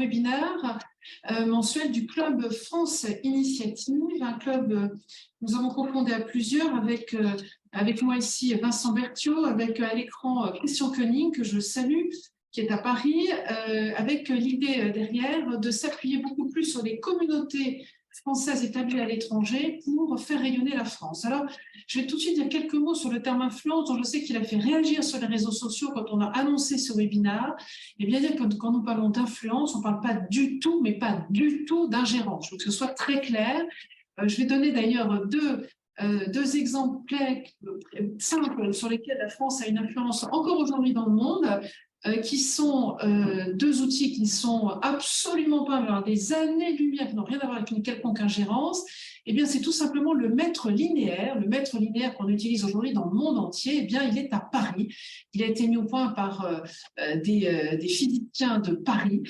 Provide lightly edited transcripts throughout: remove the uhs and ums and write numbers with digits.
webinaire mensuel du Club France Initiative, un club nous avons cofondé à plusieurs avec moi ici Vincent Berthiaud, avec à l'écran Christian Koenig, que je salue, qui est à Paris, avec l'idée derrière de s'appuyer beaucoup plus sur les communautés françaises établies à l'étranger pour faire rayonner la France. Alors, je vais tout de suite dire quelques mots sur le terme influence, dont je sais qu'il a fait réagir sur les réseaux sociaux quand on a annoncé ce webinaire. Et bien dire que quand nous parlons d'influence, on ne parle pas du tout, mais pas du tout d'ingérence. Je veux que ce soit très clair. Je vais donner d'ailleurs deux exemples simples sur lesquels la France a une influence encore aujourd'hui dans le monde, qui sont deux outils qui ne sont absolument pas, alors des années-lumière, qui n'ont rien à voir avec une quelconque ingérence. Eh bien, c'est tout simplement le mètre linéaire. Le mètre linéaire qu'on utilise aujourd'hui dans le monde entier, eh bien, il est à Paris. Il a été mis au point par des physiciens de Paris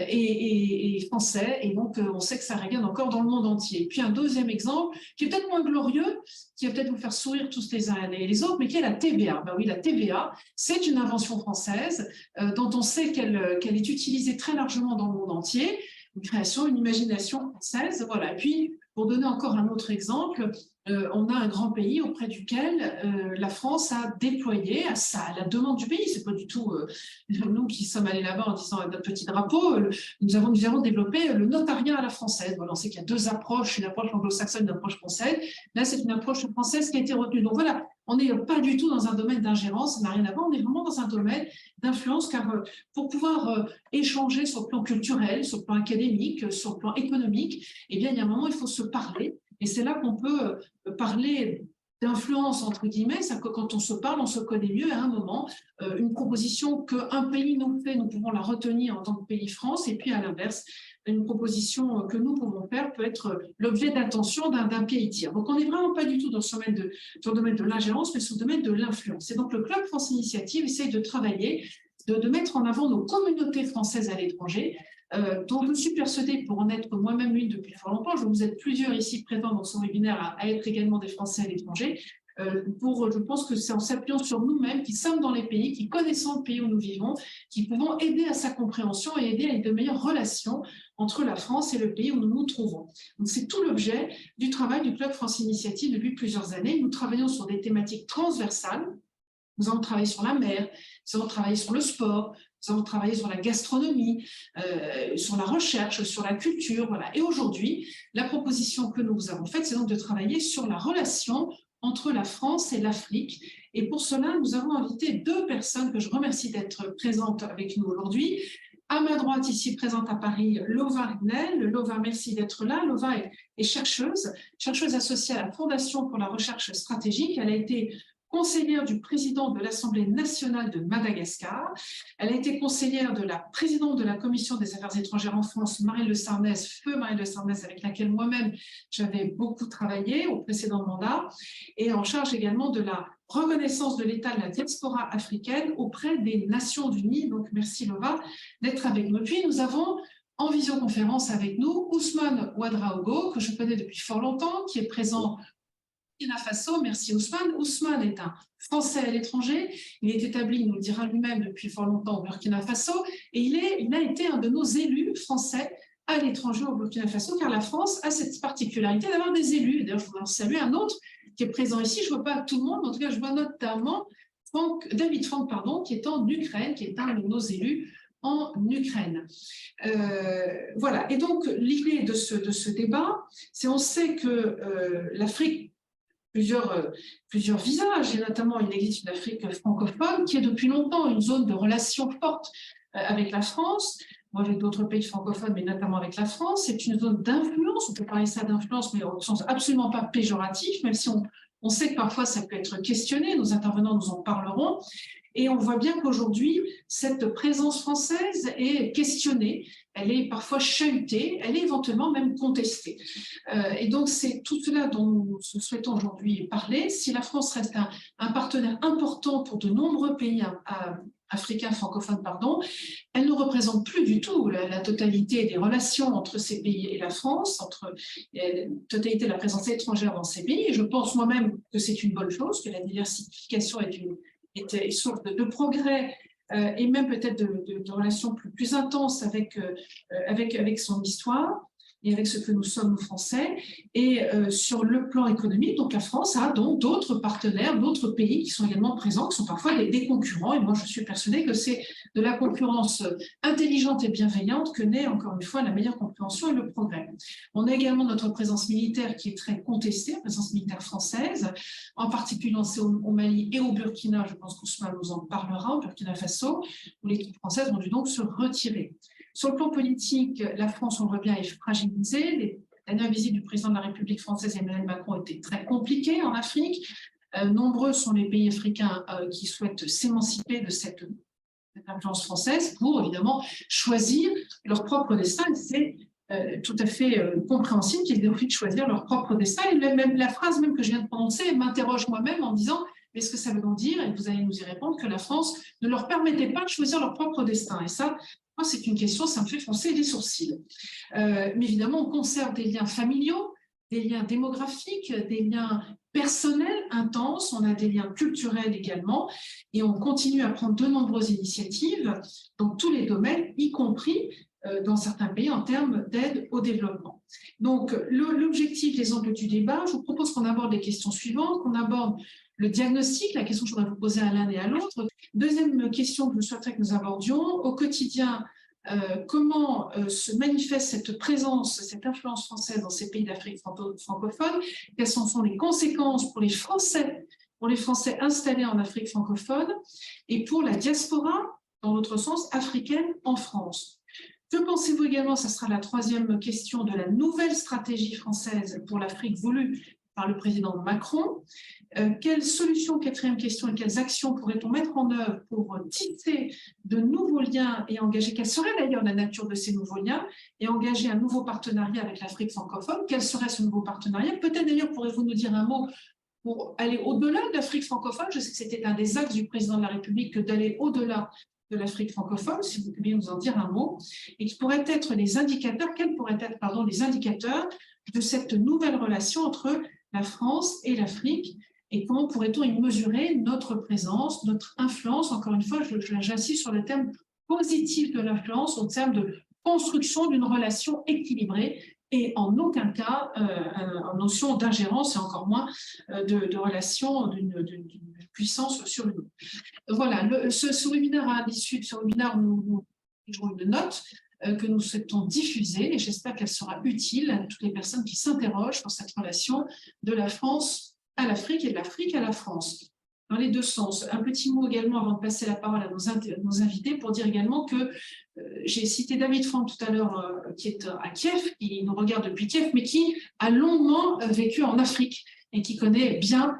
et français. Et donc, on sait que ça rayonne encore dans le monde entier. Et puis, un deuxième exemple, qui est peut-être moins glorieux, qui va peut-être vous faire sourire tous les uns et les autres, mais qui est la TVA. Ben oui, la TVA, c'est une invention française dont on sait qu'elle est utilisée très largement dans le monde entier. Une création, une imagination française. Voilà. Et puis, pour donner encore un autre exemple, on a un grand pays auprès duquel la France a déployé, à la demande du pays, c'est pas du tout nous qui sommes allés là-bas en disant notre petit drapeau, nous avons développé le notariat à la française. Voilà, on sait qu'il y a deux approches, une approche anglo-saxonne, une approche française. Là, c'est une approche française qui a été retenue. Donc voilà, on n'est pas du tout dans un domaine d'ingérence, ça n'a rien à voir, on est vraiment dans un domaine d'influence, car pour pouvoir échanger sur le plan culturel, sur le plan académique, sur le plan économique, eh bien, il y a un moment, il faut se parler. Et c'est là qu'on peut parler d'influence, entre guillemets, c'est que quand on se parle, on se connaît mieux. À un moment, une proposition qu'un pays nous fait, nous pouvons la retenir en tant que pays France, et puis à l'inverse, une proposition que nous pouvons faire peut être l'objet d'attention d'un pays tiers. Donc on n'est vraiment pas du tout dans ce domaine de l'ingérence, mais sur le domaine de l'influence. Et donc le Club France Initiative essaye de travailler, de mettre en avant nos communautés françaises à l'étranger, dont je suis persuadée, pour en être moi-même une depuis fort longtemps, vous êtes plusieurs ici présents dans ce webinaire à être également des Français à l'étranger, je pense que c'est en s'appuyant sur nous-mêmes qui sommes dans les pays, qui connaissons le pays où nous vivons, qui pouvons aider à sa compréhension et aider à de meilleures relations entre la France et le pays où nous nous trouvons. Donc c'est tout l'objet du travail du Club France Initiative depuis plusieurs années. Nous travaillons sur des thématiques transversales. Nous avons travaillé sur la mer, nous avons travaillé sur le sport, nous avons travaillé sur la gastronomie, sur la recherche, sur la culture. Voilà. Et aujourd'hui, la proposition que nous avons faite, c'est donc de travailler sur la relation entre la France et l'Afrique. Et pour cela, nous avons invité deux personnes que je remercie d'être présentes avec nous aujourd'hui. À ma droite, ici présente à Paris, Lova Rinel. Lova, merci d'être là. Lova est chercheuse associée à la Fondation pour la recherche stratégique. Elle a été conseillère du président de l'Assemblée nationale de Madagascar. Elle a été conseillère de la présidente de la Commission des affaires étrangères en France, Marie Le Sarnez, feu Marie Le Sarnez, avec laquelle moi-même j'avais beaucoup travaillé au précédent mandat, et en charge également de la reconnaissance de l'état de la diaspora africaine auprès des Nations Unies. Donc merci Lova d'être avec nous. Puis nous avons en visioconférence avec nous Ousmane Ouedraogo, que je connais depuis fort longtemps, qui est présent Burkina Faso. Merci Ousmane. Ousmane est un Français à l'étranger. Il est établi, il nous le dira lui-même, depuis fort longtemps au Burkina Faso. Et il a été un de nos élus français à l'étranger au Burkina Faso, car la France a cette particularité d'avoir des élus. D'ailleurs, je voudrais en saluer un autre qui est présent ici. Je ne vois pas tout le monde, mais en tout cas, je vois notamment David Frank, qui est en Ukraine, qui est un de nos élus en Ukraine. Voilà. Et donc, l'idée de ce débat, c'est on sait que l'Afrique, plusieurs visages, et notamment il existe une Afrique francophone qui est depuis longtemps une zone de relations fortes avec la France, avec d'autres pays francophones, mais notamment avec la France. C'est une zone d'influence, on peut parler ça d'influence, mais au sens absolument pas péjoratif, même si on sait que parfois ça peut être questionné, nos intervenants nous en parleront. Et on voit bien qu'aujourd'hui, cette présence française est questionnée, elle est parfois chahutée, elle est éventuellement même contestée. Et donc, c'est tout cela dont nous souhaitons aujourd'hui parler. Si la France reste un partenaire important pour de nombreux pays africains francophones, elle ne représente plus du tout la totalité des relations entre ces pays et la France, entre la totalité de la présence étrangère dans ces pays. Et je pense moi-même que c'est une bonne chose, que la diversification est source de progrès et même peut-être de relations plus intenses avec son histoire et avec ce que nous sommes, nous Français. Et sur le plan économique, donc la France a donc d'autres partenaires, d'autres pays qui sont également présents, qui sont parfois des concurrents. Et moi, je suis persuadée que c'est de la concurrence intelligente et bienveillante que naît, encore une fois, la meilleure compréhension et le progrès. On a également notre présence militaire qui est très contestée, la présence militaire française, en particulier au Mali et au Burkina. Je pense qu'Ousmane nous en parlera, au Burkina Faso, où les troupes françaises ont dû donc se retirer. Sur le plan politique, la France, on le voit bien, est fragilisée. Les dernières visites du président de la République française, Emmanuel Macron, étaient très compliquées en Afrique. Nombreux sont les pays africains qui souhaitent s'émanciper de cette influence française pour, évidemment, choisir leur propre destin. C'est tout à fait compréhensible qu'ils aient envie de choisir leur propre destin. Et même la phrase même que je viens de prononcer m'interroge moi-même en me disant « Mais est-ce que ça veut donc dire, et vous allez nous y répondre, que la France ne leur permettait pas de choisir leur propre destin ?» Et ça, c'est une question, ça me fait froncer les sourcils. Mais évidemment, on conserve des liens familiaux, des liens démographiques, des liens personnels intenses, on a des liens culturels également, et on continue à prendre de nombreuses initiatives dans tous les domaines, y compris dans certains pays en termes d'aide au développement. Donc, l'objectif, les angles du débat, je vous propose qu'on aborde les questions suivantes, qu'on aborde le diagnostic, la question que je voudrais vous poser à l'un et à l'autre. Deuxième question que je souhaiterais que nous abordions, au quotidien, comment se manifeste cette présence, cette influence française dans ces pays d'Afrique francophone, quelles sont les conséquences pour les Français installés en Afrique francophone et pour la diaspora, dans l'autre sens, africaine en France. Que pensez-vous également, ça sera la troisième question, de la nouvelle stratégie française pour l'Afrique voulue par le président Macron? Quelles solutions, quatrième question, et quelles actions pourrait-on mettre en œuvre pour tisser de nouveaux liens et engager, quelle serait d'ailleurs la nature de ces nouveaux liens, et engager un nouveau partenariat avec l'Afrique francophone? Quel serait ce nouveau partenariat? Peut-être d'ailleurs pourrez-vous nous dire un mot pour aller au-delà de l'Afrique francophone. Je sais que c'était un des axes du président de la République que d'aller au-delà de l'Afrique francophone, si vous pouviez nous en dire un mot, et qui pourraient être les indicateurs, quels pourraient être, pardon, les indicateurs de cette nouvelle relation entre la France et l'Afrique, et comment pourrait-on y mesurer notre présence, notre influence? Encore une fois, j'insiste sur le terme positif de l'influence, au terme de construction d'une relation équilibrée, et en aucun cas en notion d'ingérence, et encore moins de relation d'une puissance sur une autre. Voilà, ce webinaire, à l'issue de ce webinaire, nous avons une note que nous souhaitons diffuser, et j'espère qu'elle sera utile à toutes les personnes qui s'interrogent sur cette relation de la France à l'Afrique et de l'Afrique à la France, dans les deux sens. Un petit mot également avant de passer la parole à nos invités, pour dire également que j'ai cité David Frank tout à l'heure, qui est à Kiev, qui nous regarde depuis Kiev, mais qui a longuement vécu en Afrique et qui connaît bien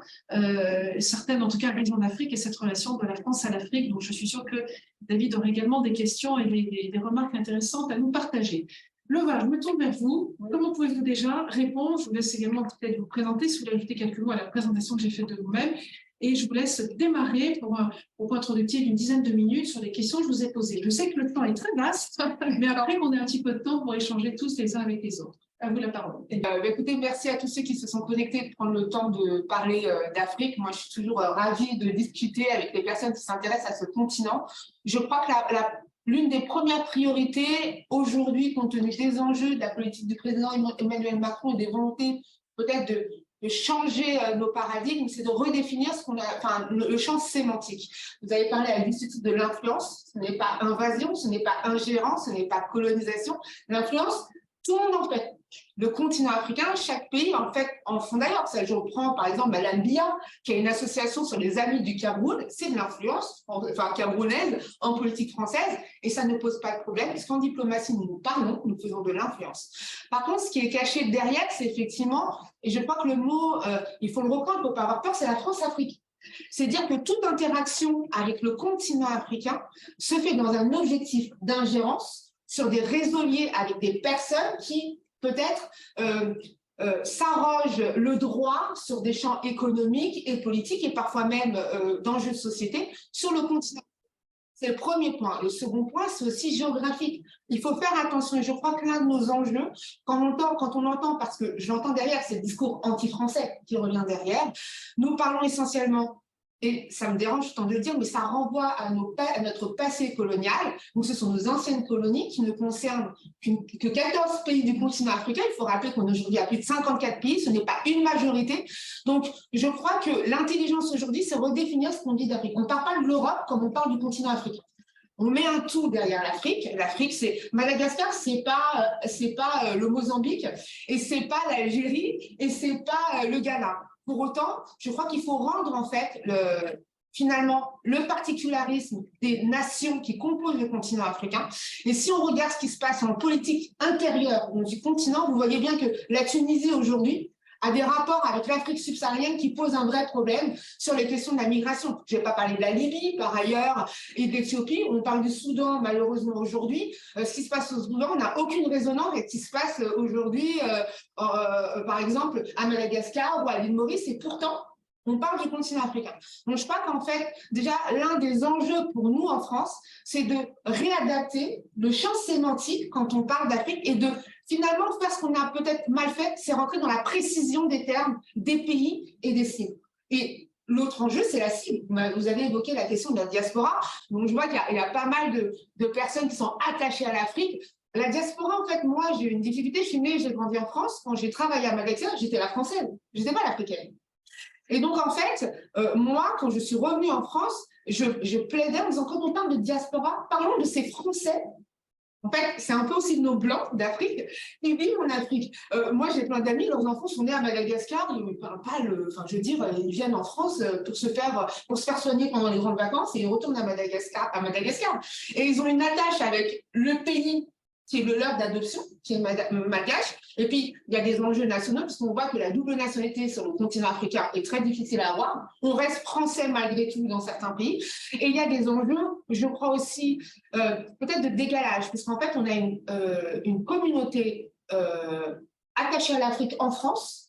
certaines, en tout cas, régions d'Afrique et cette relation de la France à l'Afrique. Donc, je suis sûre que David aura également des questions et des remarques intéressantes à nous partager. Lova, je me tourne vers vous. Comment pouvez-vous déjà répondre? Je vous laisse également peut-être vous présenter, si vous voulez ajouter quelques mots à la présentation que j'ai faite de vous-même. Et je vous laisse démarrer pour un propos introductif d'une dizaine de minutes sur les questions que je vous ai posées. Je sais que le temps est très vaste, mais après qu'on ait un petit peu de temps pour échanger tous les uns avec les autres. À vous la parole. Écoutez, merci à tous ceux qui se sont connectés de prendre le temps de parler d'Afrique. Moi, je suis toujours ravie de discuter avec les personnes qui s'intéressent à ce continent. Je crois que l'une des premières priorités aujourd'hui, compte tenu des enjeux de la politique du président Emmanuel Macron et des volontés peut-être de changer nos paradigmes, c'est de redéfinir le champ sémantique. Vous avez parlé à juste titre de l'influence. Ce n'est pas invasion, ce n'est pas ingérence, ce n'est pas colonisation. L'influence, tout le monde en fait. Le continent africain, chaque pays en font d'ailleurs. Je reprends par exemple l'ANBIA, qui est une association sur les amis du Cameroun. C'est de l'influence camerounaise en politique française, et ça ne pose pas de problème, parce qu'en diplomatie, nous parlons, nous faisons de l'influence. Par contre, ce qui est caché derrière, c'est effectivement, et je crois que le mot, il faut le reprendre, il ne faut pas avoir peur, c'est la France-Afrique. C'est-à-dire que toute interaction avec le continent africain se fait dans un objectif d'ingérence sur des réseaux liés avec des personnes qui peut-être s'arrogent le droit sur des champs économiques et politiques et parfois même d'enjeux de société sur le continent. C'est le premier point. Le second point, c'est aussi géographique. Il faut faire attention. Et je crois que l'un de nos enjeux, quand on entend, parce que j'entends derrière, c'est le discours anti-français qui revient derrière, nous parlons essentiellement et ça me dérange tant de le dire, mais ça renvoie à notre passé colonial. Donc, ce sont nos anciennes colonies qui ne concernent que 14 pays du continent africain. Il faut rappeler qu'on est aujourd'hui à plus de 54 pays, ce n'est pas une majorité. Donc, je crois que l'intelligence aujourd'hui, c'est redéfinir ce qu'on dit d'Afrique. On ne parle pas de l'Europe comme on parle du continent africain. On met un tout derrière l'Afrique. L'Afrique, c'est Madagascar, c'est pas le Mozambique, et c'est pas l'Algérie, et c'est pas le Ghana. Pour autant, je crois qu'il faut rendre en fait finalement le particularisme des nations qui composent le continent africain. Et si on regarde ce qui se passe en politique intérieure du continent, vous voyez bien que la Tunisie aujourd'hui a des rapports avec l'Afrique subsaharienne qui posent un vrai problème sur les questions de la migration. Je ne vais pas parler de la Libye, par ailleurs, et de l'Éthiopie. On parle du Soudan, malheureusement, aujourd'hui. Ce qui se passe au Soudan n'a aucune résonance avec ce qui se passe aujourd'hui, par exemple, à Madagascar ou à l'île Maurice. Et pourtant, on parle du continent africain. Donc, je crois qu'en fait, déjà, l'un des enjeux pour nous en France, c'est de réadapter le champ sémantique quand on parle d'Afrique et de finalement faire ce qu'on a peut-être mal fait, c'est rentrer dans la précision des termes, des pays et des cibles. Et l'autre enjeu, c'est la cible. Vous avez évoqué la question de la diaspora. Donc, je vois qu'il y a pas mal de personnes qui sont attachées à l'Afrique. La diaspora, en fait, moi, j'ai eu une difficulté. Je suis née, j'ai grandi en France. Quand j'ai travaillé à Madagascar, j'étais la française. Je n'étais pas l'africaine. Et donc, en fait, moi, quand je suis revenue en France, je plaidais en disant, quand on parle de diaspora, parlons de ces Français. En fait, c'est un peu aussi de nos Blancs d'Afrique qui vivent en Afrique. Moi, j'ai plein d'amis, leurs enfants sont nés à Madagascar, ils ne parlent pas enfin, je veux dire, ils viennent en France pour se faire soigner pendant les grandes vacances et ils retournent à Madagascar. Et ils ont une attache avec le pays qui est le leur d'adoption, qui est malgache. Et puis, il y a des enjeux nationaux, parce qu'on voit que la double nationalité sur le continent africain est très difficile à avoir. On reste français malgré tout dans certains pays. Et il y a des enjeux, je crois aussi, peut-être de décalage, parce qu'en fait, on a une communauté attachée à l'Afrique en France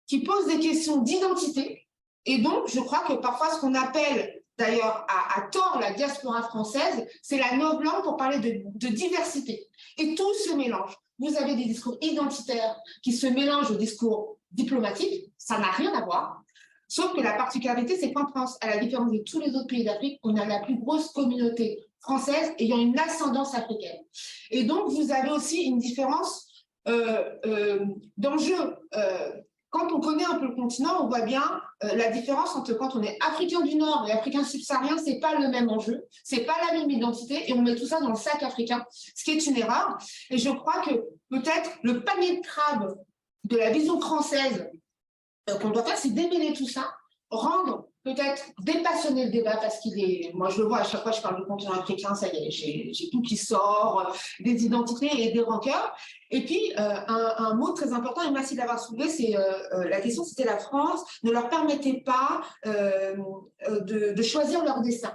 qui pose des questions d'identité. Et donc, je crois que parfois, ce qu'on appelle d'ailleurs à tort la diaspora française, c'est la noble langue pour parler de diversité. Et tout se mélange. Vous avez des discours identitaires qui se mélangent aux discours diplomatiques, ça n'a rien à voir. Sauf que la particularité, c'est qu'en France, à la différence de tous les autres pays d'Afrique, on a la plus grosse communauté française ayant une ascendance africaine. Et donc, vous avez aussi une différence d'enjeu. Quand on connaît un peu le continent, on voit bien la différence entre quand on est africain du Nord et africain subsaharien, ce n'est pas le même enjeu, ce n'est pas la même identité, et on met tout ça dans le sac africain, ce qui est une erreur. Et je crois que peut-être le panier de crabe de la vision française qu'on doit faire, c'est démêler tout ça, rendre peut-être dépassionner le débat, parce qu'il est, moi je le vois à chaque fois que je parle du continent africain, ça y est, j'ai tout qui sort, des identités et des rancœurs. Et puis un mot très important, et merci d'avoir soulevé, c'est la question, c'était la France ne leur permettait pas de choisir leur destin.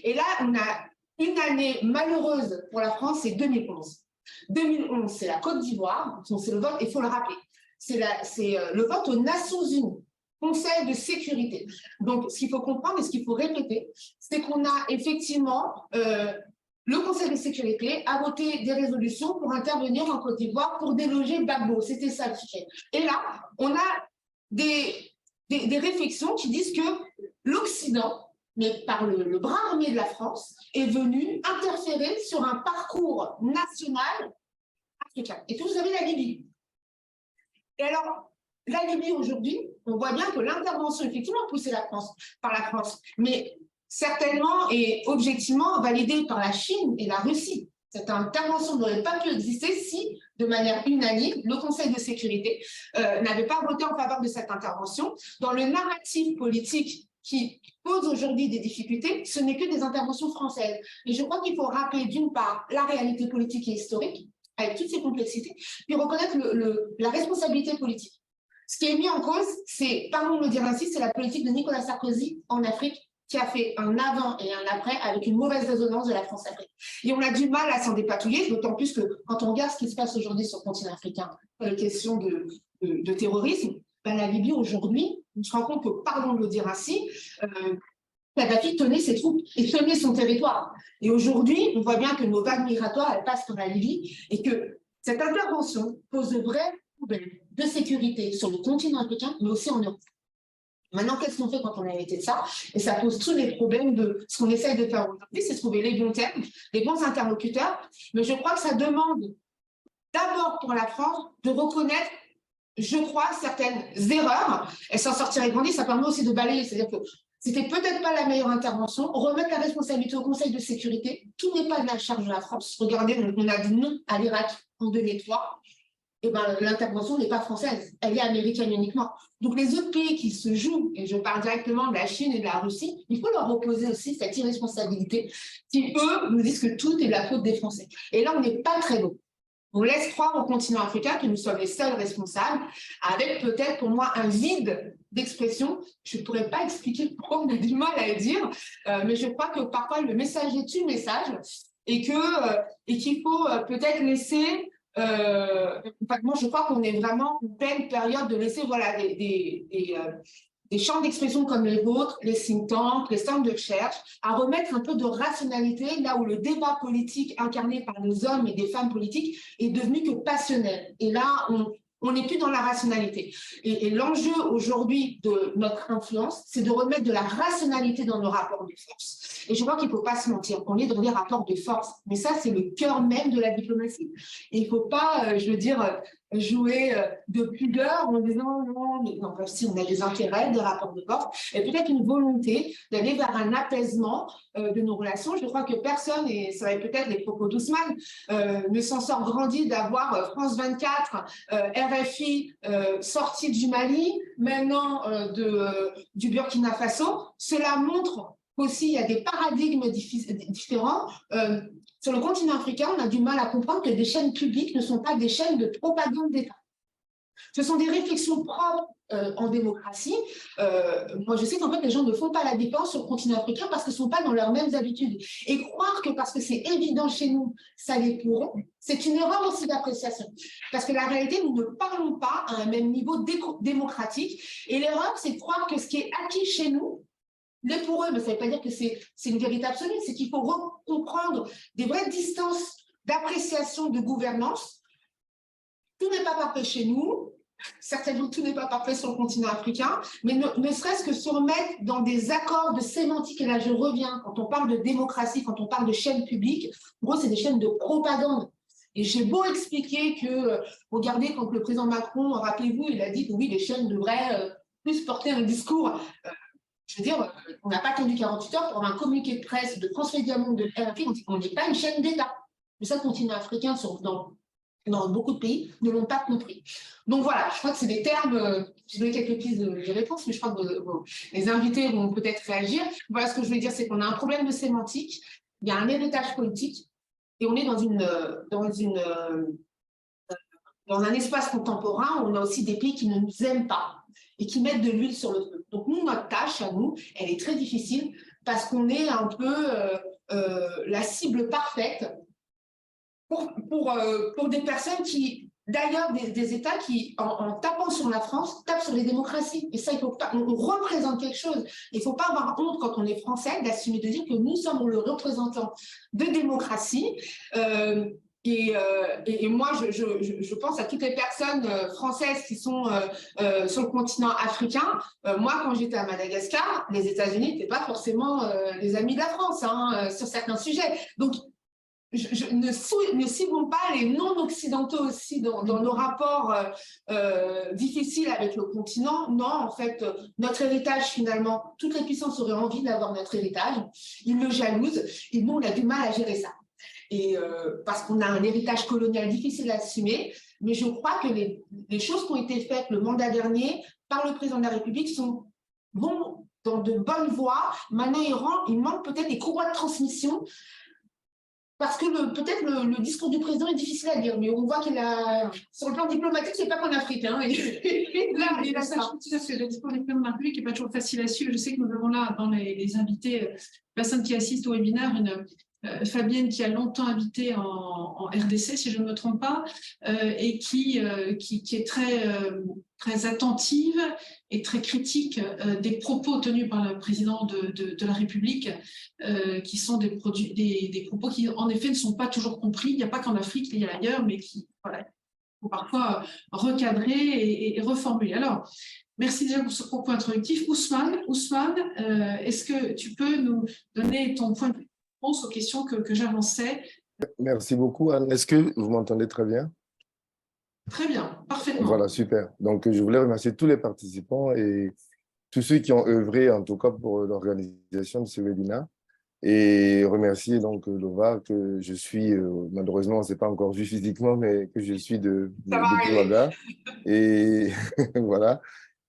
Et là, on a une année malheureuse pour la France, c'est 2011. 2011, c'est la Côte d'Ivoire, c'est le vote, il faut le rappeler, c'est le vote aux Nations Unies. Conseil de sécurité. Donc, ce qu'il faut comprendre et ce qu'il faut répéter, c'est qu'on a effectivement, le Conseil de sécurité a voté des résolutions pour intervenir en Côte d'Ivoire pour déloger Gbagbo. C'était ça le sujet. Et là, on a des réflexions qui disent que l'Occident, mais par le bras armé de la France, est venu interférer sur un parcours national africain. Et puis, vous avez la Libye. Et alors, la Libye aujourd'hui, on voit bien que l'intervention effectivement poussée par la France, mais certainement et objectivement validée par la Chine et la Russie. Cette intervention n'aurait pas pu exister si, de manière unanime, le Conseil de sécurité n'avait pas voté en faveur de cette intervention. Dans le narratif politique qui pose aujourd'hui des difficultés, ce n'est que des interventions françaises. Et je crois qu'il faut rappeler d'une part la réalité politique et historique, avec toutes ces complexités, puis reconnaître la responsabilité politique. Ce qui est mis en cause, c'est, pardon de le dire ainsi, c'est la politique de Nicolas Sarkozy en Afrique qui a fait un avant et un après avec une mauvaise résonance de la France-Afrique. Et on a du mal à s'en dépatouiller, d'autant plus que quand on regarde ce qui se passe aujourd'hui sur le continent africain, les questions de terrorisme, ben la Libye aujourd'hui, on se rend compte que, pardon de le dire ainsi, Kadhafi tenait ses troupes et tenait son territoire. Et aujourd'hui, on voit bien que nos vagues migratoires, elles passent par la Libye et que cette intervention pose de vrais problèmes de sécurité sur le continent africain, mais aussi en Europe. Maintenant, qu'est-ce qu'on fait quand on a hérité de ça? Et ça pose tous les problèmes de ce qu'on essaye de faire aujourd'hui, c'est trouver les bons termes, les bons interlocuteurs. Mais je crois que ça demande d'abord pour la France de reconnaître, je crois, certaines erreurs et s'en sortir grandi. Ça permet aussi de balayer, c'est-à-dire que c'était peut-être pas la meilleure intervention. Remettre la responsabilité au Conseil de sécurité, tout n'est pas de la charge de la France. Regardez, on a dit non à l'Irak en 2003. Eh ben, l'intervention n'est pas française, elle est américaine uniquement. Donc les autres pays qui se jouent, et je parle directement de la Chine et de la Russie, il faut leur opposer aussi cette irresponsabilité qui, eux, nous disent que tout est de la faute des Français. Et là, on n'est pas très beau. On laisse croire au continent africain que nous sommes les seuls responsables, avec peut-être pour moi un vide d'expression. Je ne pourrais pas expliquer pourquoi on a du mal à le dire, mais je crois que parfois le message est un message et qu'il faut peut-être laisser... moi, je crois qu'on est vraiment en pleine période de laisser voilà, des champs d'expression comme les vôtres, les think tanks, les centres de recherche, à remettre un peu de rationalité là où le débat politique incarné par des hommes et des femmes politiques est devenu que passionnel. Et là, on n'est plus dans la rationalité. Et l'enjeu aujourd'hui de notre influence, c'est de remettre de la rationalité dans nos rapports de force. Et je crois qu'il ne faut pas se mentir, on est dans des rapports de force. Mais ça, c'est le cœur même de la diplomatie. Et il ne faut pas, je veux dire, jouer de pudeur en disant non, mais non, si on a des intérêts, des rapports de force, et peut-être une volonté d'aller vers un apaisement de nos relations. Je crois que personne, et ça va être peut-être les propos d'Ousmane, ne s'en sort grandi d'avoir France 24, RFI sorti du Mali, maintenant du Burkina Faso. Cela montre aussi il y a des paradigmes différents. Sur le continent africain, on a du mal à comprendre que des chaînes publiques ne sont pas des chaînes de propagande d'État. Ce sont des réflexions propres en démocratie. Moi, je sais qu'en fait, les gens ne font pas la différence sur le continent africain parce qu'ils ne sont pas dans leurs mêmes habitudes. Et croire que parce que c'est évident chez nous, ça les pourront, c'est une erreur aussi d'appréciation. Parce que la réalité, nous ne parlons pas à un même niveau démocratique. Et l'erreur, c'est de croire que ce qui est acquis chez nous, l'est pour eux, mais ça ne veut pas dire que c'est une vérité absolue, c'est qu'il faut comprendre des vraies distances d'appréciation de gouvernance. Tout n'est pas parfait chez nous, certainement tout n'est pas parfait sur le continent africain, mais ne serait-ce que se remettre dans des accords de sémantique, et là je reviens, quand on parle de démocratie, quand on parle de chaînes publiques, pour eux c'est des chaînes de propagande. Et j'ai beau expliquer que, regardez, quand le président Macron, rappelez-vous, il a dit que oui, les chaînes devraient plus porter un discours... Je veux dire, on n'a pas attendu 48 heures pour avoir un communiqué de presse de France Médias Monde, de RFI, on n'est pas une chaîne d'État. Mais ça, le continent africain, dans beaucoup de pays, ne l'ont pas compris. Donc voilà, je crois que c'est des termes, j'ai donné quelques pistes de réponse, mais je crois que les invités vont peut-être réagir. Voilà ce que je voulais dire, c'est qu'on a un problème de sémantique, il y a un héritage politique, et on est dans un espace contemporain où on a aussi des pays qui ne nous aiment pas et qui mettent de l'huile sur le feu. Donc nous, notre tâche à nous, elle est très difficile parce qu'on est un peu la cible parfaite pour des personnes qui, d'ailleurs, des États qui, en tapant sur la France, tapent sur les démocraties. Et ça, il faut pas, on représente quelque chose. Il ne faut pas avoir honte quand on est français d'assumer, de dire que nous sommes le représentant de démocratie. Et moi, je pense à toutes les personnes françaises qui sont sur le continent africain. Moi, quand j'étais à Madagascar, les États-Unis n'étaient pas forcément les amis de la France sur certains sujets. Donc, ne ciblons pas les non-occidentaux aussi dans nos rapports difficiles avec le continent. Non, en fait, notre héritage, finalement, toutes les puissances auraient envie d'avoir notre héritage. Ils le jalousent et nous, on a du mal à gérer ça. Et parce qu'on a un héritage colonial difficile à assumer, mais je crois que les choses qui ont été faites le mandat dernier par le président de la République vont dans de bonnes voies. Maintenant, il manque peut-être des courroies de transmission, parce que peut-être le discours du président est difficile à lire, mais on voit qu'il a, sur le plan diplomatique, c'est pas qu'en Afrique. Hein, le discours du président de la République n'est pas toujours facile à suivre. Je sais que nous avons là, dans les invités, personnes qui assistent au webinaire, Fabienne qui a longtemps habité en RDC, si je ne me trompe pas, et qui est très attentive et très critique des propos tenus par le président de la République, qui sont des propos qui, en effet, ne sont pas toujours compris. Il n'y a pas qu'en Afrique, il y a ailleurs, mais qui, voilà, faut parfois recadrer et reformuler. Alors, merci déjà pour ce propos introductif. Ousmane, est-ce que tu peux nous donner ton point de vue aux questions que j'avançais? Merci beaucoup, Anne. Est-ce que vous m'entendez très bien? Très bien, parfaitement. Voilà, super. Donc, je voulais remercier tous les participants et tous ceux qui ont œuvré, en tout cas, pour l'organisation de ce webinaire. Et remercier donc Lova, que je suis, malheureusement, on ne s'est pas encore vu physiquement, mais que je suis depuis Ouaga. Et voilà.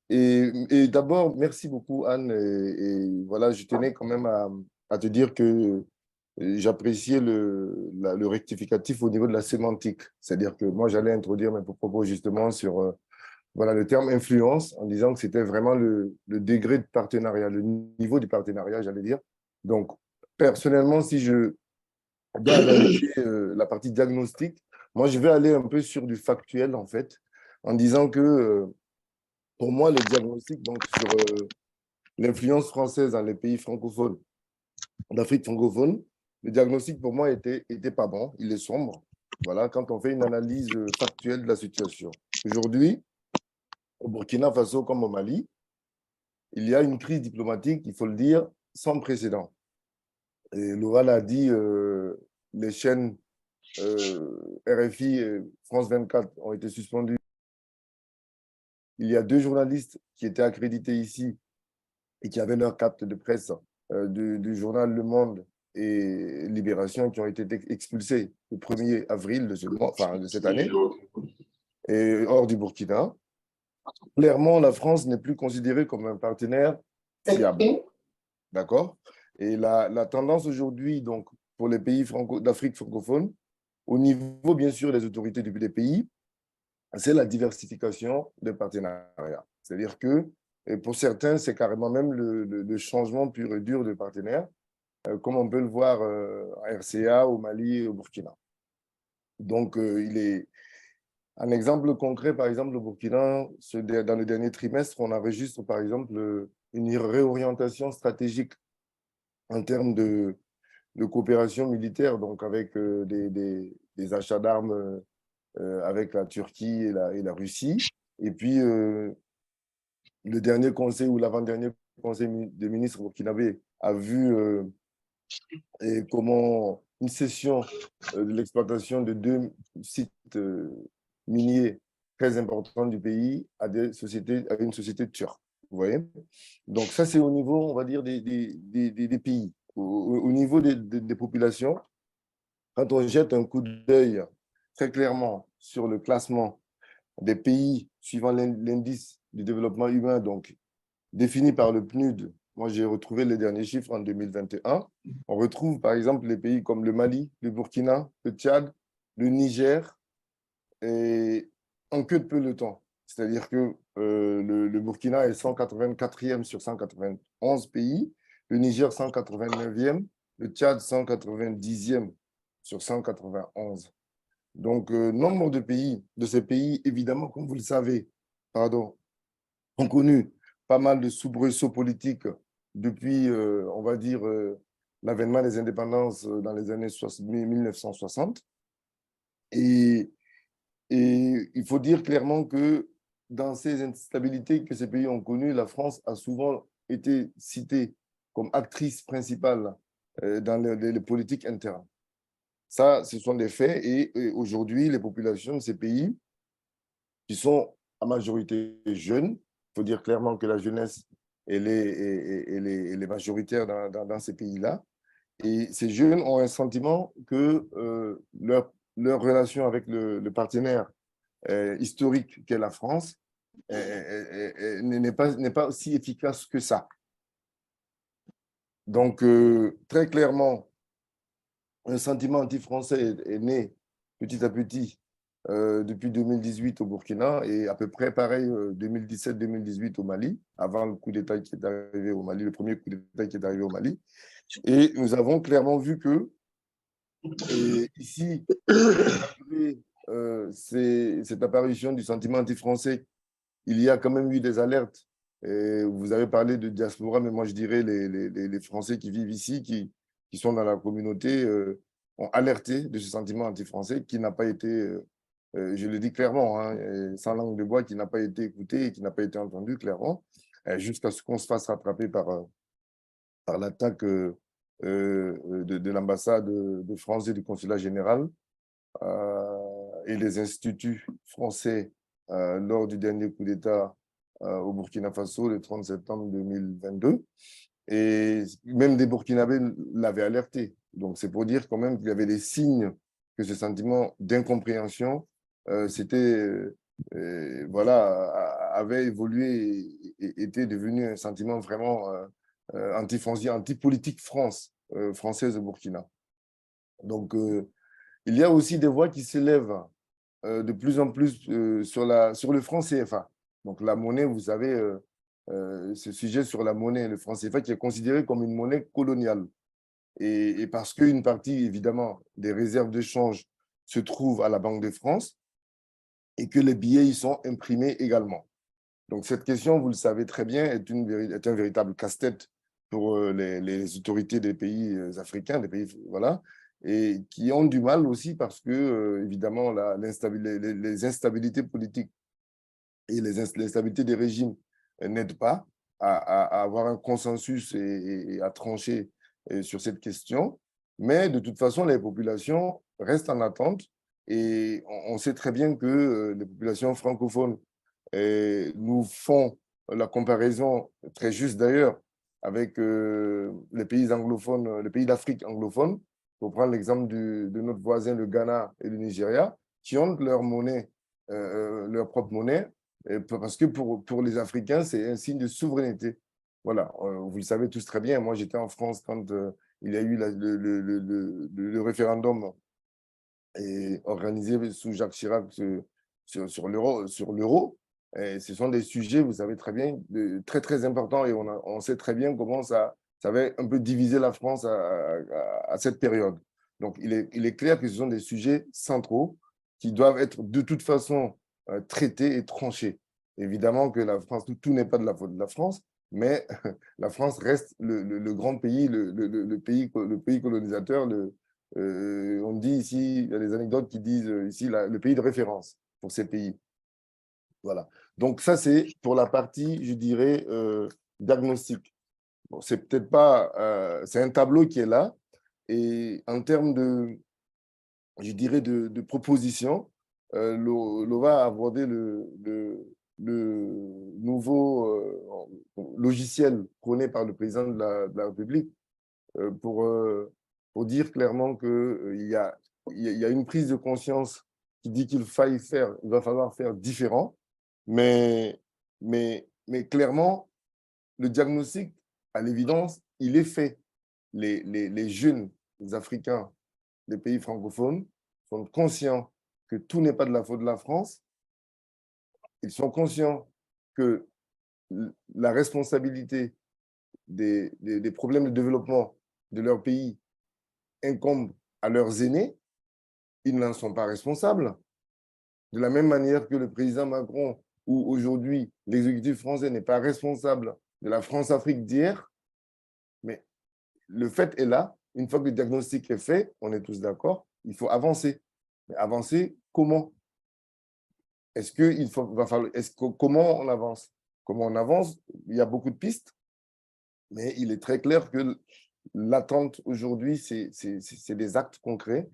Et d'abord, merci beaucoup, Anne. Et voilà, je tenais quand même à te dire que j'appréciais le rectificatif au niveau de la sémantique. C'est-à-dire que moi, j'allais introduire mes propos justement sur voilà, le terme influence en disant que c'était vraiment le degré de partenariat, le niveau du partenariat, j'allais dire. Donc, personnellement, si je dois analyser la partie diagnostic, moi, je vais aller un peu sur du factuel, en fait, en disant que pour moi, le diagnostic donc, sur l'influence française dans les pays francophones, d'Afrique francophone, le diagnostic pour moi était pas bon, il est sombre. Voilà, quand on fait une analyse factuelle de la situation. Aujourd'hui, au Burkina Faso comme au Mali, il y a une crise diplomatique, il faut le dire, sans précédent. Et Laura l'a dit, les chaînes RFI et France 24 ont été suspendues. Il y a 2 journalistes qui étaient accrédités ici et qui avaient leur carte de presse du journal Le Monde et Libération qui ont été expulsés le 1er avril de cette année, et hors du Burkina. Clairement, la France n'est plus considérée comme un partenaire fiable. D'accord? Et la tendance aujourd'hui, donc, pour les pays d'Afrique francophone, au niveau, bien sûr, des autorités des pays, c'est la diversification des partenariats. C'est-à-dire que, et pour certains, c'est carrément même le changement pur et dur de partenaires, comme on peut le voir à RCA, au Mali et au Burkina. Donc, il est un exemple concret, par exemple, au Burkina, dans le dernier trimestre, on enregistre, par exemple, une réorientation stratégique en termes de coopération militaire, donc avec des achats d'armes avec la Turquie et la Russie. Et puis, le dernier conseil ou l'avant-dernier conseil des ministres burkinabé a vu comment une cession de l'exploitation de 2 sites miniers très importants du pays à une société turque. Vous voyez? Donc, ça, c'est au niveau, on va dire, des pays. Au niveau des populations, quand on jette un coup d'œil très clairement sur le classement des pays suivant l'indice du développement humain, donc défini par le PNUD, moi j'ai retrouvé les derniers chiffres en 2021, on retrouve par exemple les pays comme le Mali, le Burkina, le Tchad, le Niger, et en queue de peloton. C'est-à-dire que le Burkina est 184e sur 191 pays, le Niger 189e, le Tchad 190e sur 191. Donc, nombre de ces pays, évidemment, comme vous le savez, pardon, ont connu pas mal de soubresauts politiques depuis, on va dire, l'avènement des indépendances dans les années 1960. Et il faut dire clairement que dans ces instabilités que ces pays ont connues, la France a souvent été citée comme actrice principale dans les politiques internes. Ça, ce sont des faits. Et aujourd'hui, les populations de ces pays, qui sont à majorité jeunes, il faut dire clairement que la jeunesse, elle est majoritaire dans ces pays-là. Et ces jeunes ont un sentiment que leur relation avec le partenaire historique qu'est la France n'est pas aussi efficace que ça. Donc, très clairement, un sentiment anti-français est né petit à petit depuis 2018 au Burkina et à peu près pareil 2017-2018 au Mali, avant le coup d'État qui est arrivé au Mali, le premier coup d'État qui est arrivé au Mali. Et nous avons clairement vu que ici, cette apparition du sentiment anti-français, il y a quand même eu des alertes. Et vous avez parlé de diaspora, mais moi je dirais les Français qui vivent ici, qui sont dans la communauté, ont alerté de ce sentiment anti-français qui n'a pas été je le dis clairement, hein, sans langue de bois, qui n'a pas été écouté et qui n'a pas été entendu clairement, jusqu'à ce qu'on se fasse rattraper par l'attaque de l'ambassade de France et du consulat général et les instituts français lors du dernier coup d'État au Burkina Faso le 30 septembre 2022. Et même des Burkinabés l'avaient alerté. Donc, c'est pour dire quand même qu'il y avait des signes que ce sentiment d'incompréhension voilà, avait évolué et était devenu un sentiment vraiment anti-français, anti-politique française au Burkina. Donc, il y a aussi des voix qui s'élèvent de plus en plus sur le franc CFA. Donc, la monnaie, vous savez, ce sujet sur la monnaie, le franc CFA, qui est considéré comme une monnaie coloniale. Et parce qu'une partie, évidemment, des réserves de change se trouve à la Banque de France et que les billets y sont imprimés également. Donc, cette question, vous le savez très bien, est un véritable casse-tête pour les autorités des pays africains, des pays, voilà, et qui ont du mal aussi parce que, évidemment, les instabilités politiques et l'instabilité des régimes n'aident pas à avoir un consensus et à trancher sur cette question. Mais de toute façon, les populations restent en attente et on sait très bien que les populations francophones nous font la comparaison très juste d'ailleurs avec les pays anglophones, les pays d'Afrique anglophone, pour prendre l'exemple de notre voisin, le Ghana et le Nigeria, qui ont leur monnaie, leur propre monnaie, parce que pour les Africains, c'est un signe de souveraineté. Voilà, vous le savez tous très bien. Moi, j'étais en France quand il y a eu le référendum organisé sous Jacques Chirac sur l'euro. Ce sont des sujets, vous savez très bien, très, très importants et on sait très bien comment ça avait un peu divisé la France à cette période. Donc, il est clair que ce sont des sujets centraux qui doivent être de toute façon traités et tranchés. Évidemment que la France, tout n'est pas de la faute de la France, mais la France reste le grand pays, le pays colonisateur, on dit ici, il y a des anecdotes qui disent ici le pays de référence pour ces pays. Voilà. Donc ça, c'est pour la partie, je dirais, diagnostic. Bon, c'est peut-être pas, c'est un tableau qui est là. Et en termes je dirais, de propositions, l'OVA a abordé le nouveau logiciel prôné par le président de la République pour dire clairement qu'il y a une prise de conscience qui dit qu'il va falloir faire différent, mais clairement, le diagnostic, à l'évidence, il est fait. Les jeunes Africains des pays francophones sont conscients que tout n'est pas de la faute de la France. Ils sont conscients que la responsabilité des problèmes de développement de leur pays incombe à leurs aînés, ils n'en sont pas responsables. De la même manière que le président Macron, ou aujourd'hui l'exécutif français n'est pas responsable de la France-Afrique d'hier, mais le fait est là, une fois que le diagnostic est fait, on est tous d'accord, il faut avancer. Mais avancer, comment? Comment on avance? Comment on avance? Il y a beaucoup de pistes, mais il est très clair que l'attente aujourd'hui, c'est des actes concrets.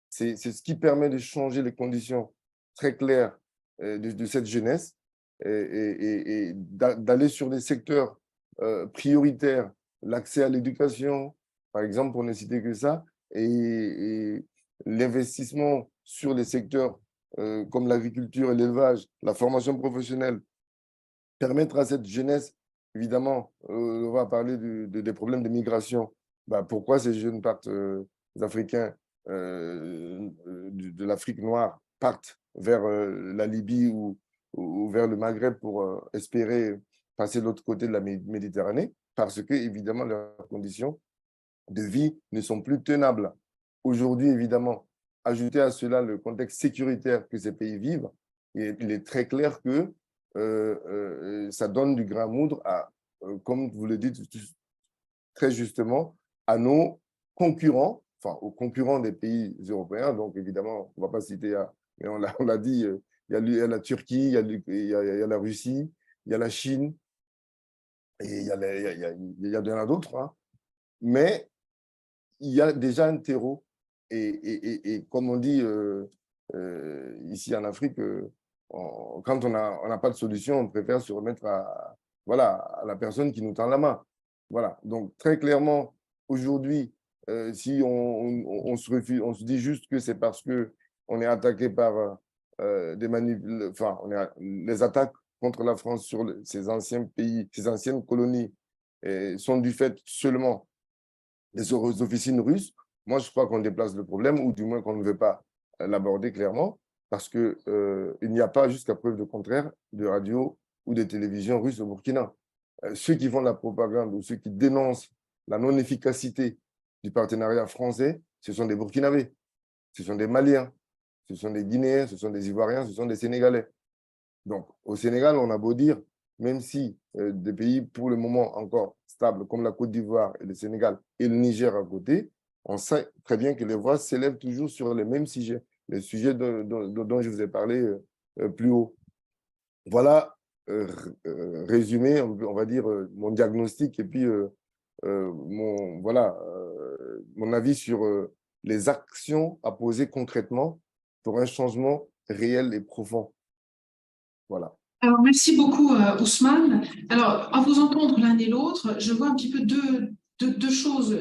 C'est ce qui permet de changer les conditions très claires de cette jeunesse et d'aller sur des secteurs prioritaires, l'accès à l'éducation, par exemple, pour ne citer que ça, et l'investissement sur les secteurs comme l'agriculture et l'élevage, la formation professionnelle, permettre à cette jeunesse, évidemment, on va parler des problèmes de migration. Bah, pourquoi ces jeunes partent, les Africains de l'Afrique noire partent vers la Libye ou vers le Maghreb pour espérer passer de l'autre côté de la Méditerranée? Parce que, évidemment, leurs conditions de vie ne sont plus tenables. Aujourd'hui, évidemment, ajouter à cela le contexte sécuritaire que ces pays vivent, il est très clair que ça donne du grain à moudre comme vous le dites très justement, à nos concurrents, enfin aux concurrents des pays européens. Donc évidemment, on ne va pas citer Mais on l'a dit, il y a la Turquie, il y a la Russie, il y a la Chine, et il y en a d'autres. Hein. Mais il y a déjà un terreau. Et comme on dit ici en Afrique, quand on n'a pas de solution, on préfère se remettre voilà, à la personne qui nous tend la main. Voilà. Donc, très clairement, aujourd'hui, si on se dit juste que c'est parce qu'on est attaqué par les attaques contre la France sur ces anciens pays, ces anciennes colonies, sont du fait seulement des officines russes, moi, je crois qu'on déplace le problème, ou du moins qu'on ne veut pas l'aborder clairement, parce qu'il n'y a pas, jusqu'à preuve de contraire, de radio ou de télévision russe au Burkina. Ceux qui font la propagande ou ceux qui dénoncent la non-efficacité du partenariat français, ce sont des Burkinabés, ce sont des Maliens, ce sont des Guinéens, ce sont des Ivoiriens, ce sont des Sénégalais. Donc, au Sénégal, on a beau dire, même si des pays pour le moment encore stables comme la Côte d'Ivoire et le Sénégal et le Niger à côté, on sait très bien que les voix s'élèvent toujours sur les mêmes sujets, les sujets dont je vous ai parlé plus haut. Voilà, résumé, on va dire, mon diagnostic et puis mon avis sur les actions à poser concrètement pour un changement réel et profond. Voilà. Alors, merci beaucoup, Ousmane. Alors, à vous entendre l'un et l'autre, je vois un petit peu deux choses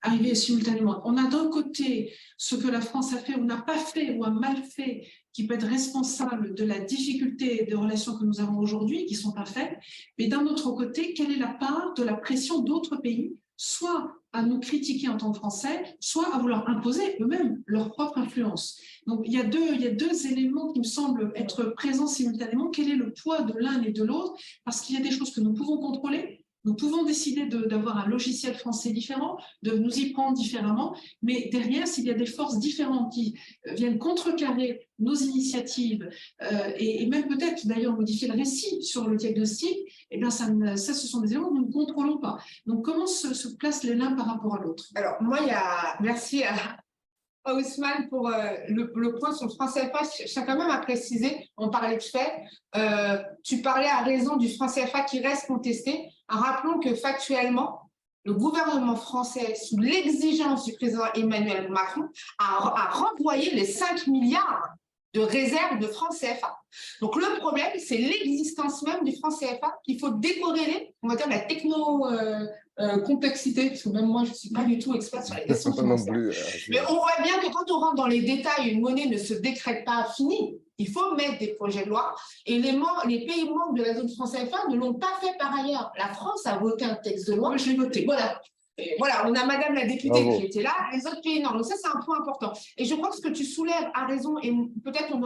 arriver simultanément. On a d'un côté ce que la France a fait ou n'a pas fait ou a mal fait, qui peut être responsable de la difficulté des relations que nous avons aujourd'hui, qui sont pas faites, mais d'un autre côté, quelle est la part de la pression d'autres pays, soit à nous critiquer en tant que Français, soit à vouloir imposer eux-mêmes leur propre influence. Donc, il y a deux éléments qui me semblent être présents simultanément. Quel est le poids de l'un et de l'autre? Parce qu'il y a des choses que nous pouvons contrôler. Nous pouvons décider d'avoir un logiciel français différent, de nous y prendre différemment, mais derrière, s'il y a des forces différentes qui viennent contrecarrer nos initiatives et même peut-être d'ailleurs modifier le récit sur le diagnostic, eh bien ça, ce sont des éléments que nous ne contrôlons pas. Donc, comment se placent les l'un par rapport à l'autre? Alors, moi, merci à Ousmane pour le point sur le franc CFA. Je tiens quand même à préciser, on parlait de fait, tu parlais à raison du franc CFA qui reste contesté. Rappelons que factuellement, le gouvernement français, sous l'exigence du président Emmanuel Macron, a renvoyé les 5 milliards de réserves de francs CFA. Donc le problème, c'est l'existence même du franc CFA qu'il faut décorréler, on va dire, la complexité, parce que même moi, je ne suis pas du tout expert sur les questions financières. Mais on voit bien que quand on rentre dans les détails, une monnaie ne se décrète pas finie. Il faut mettre des projets de loi. Et les pays membres de la zone franc CFA ne l'ont pas fait par ailleurs. La France a voté un texte de loi. Moi, je l'ai voté. Voilà. Et voilà, on a Madame la députée qui était là, les autres pays non. Donc ça, c'est un point important. Et je crois que ce que tu soulèves a raison, et peut-être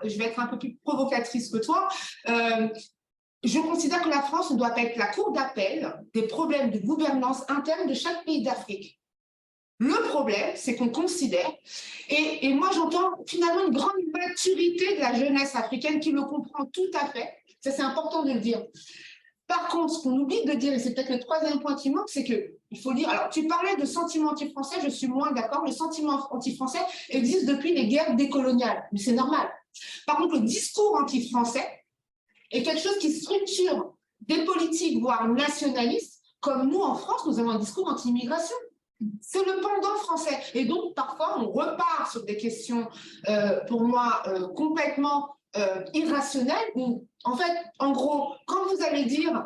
je vais être un peu plus provocatrice que toi. Je considère que la France ne doit pas être la cour d'appel des problèmes de gouvernance interne de chaque pays d'Afrique. Le problème, c'est qu'on considère, et moi j'entends finalement une grande maturité de la jeunesse africaine qui le comprend tout à fait, ça c'est important de le dire. Par contre, ce qu'on oublie de dire, et c'est peut-être le troisième point qui manque, c'est qu'il faut dire, alors tu parlais de sentiment anti-français, je suis moins d'accord, le sentiment anti-français existe depuis les guerres décoloniales, mais c'est normal. Par contre, le discours anti-français est quelque chose qui structure des politiques, voire nationalistes, comme nous en France, nous avons un discours anti-immigration. C'est le pendant français. Et donc, parfois, on repart sur des questions, pour moi, complètement irrationnelles, où, en fait, en gros, quand vous allez dire,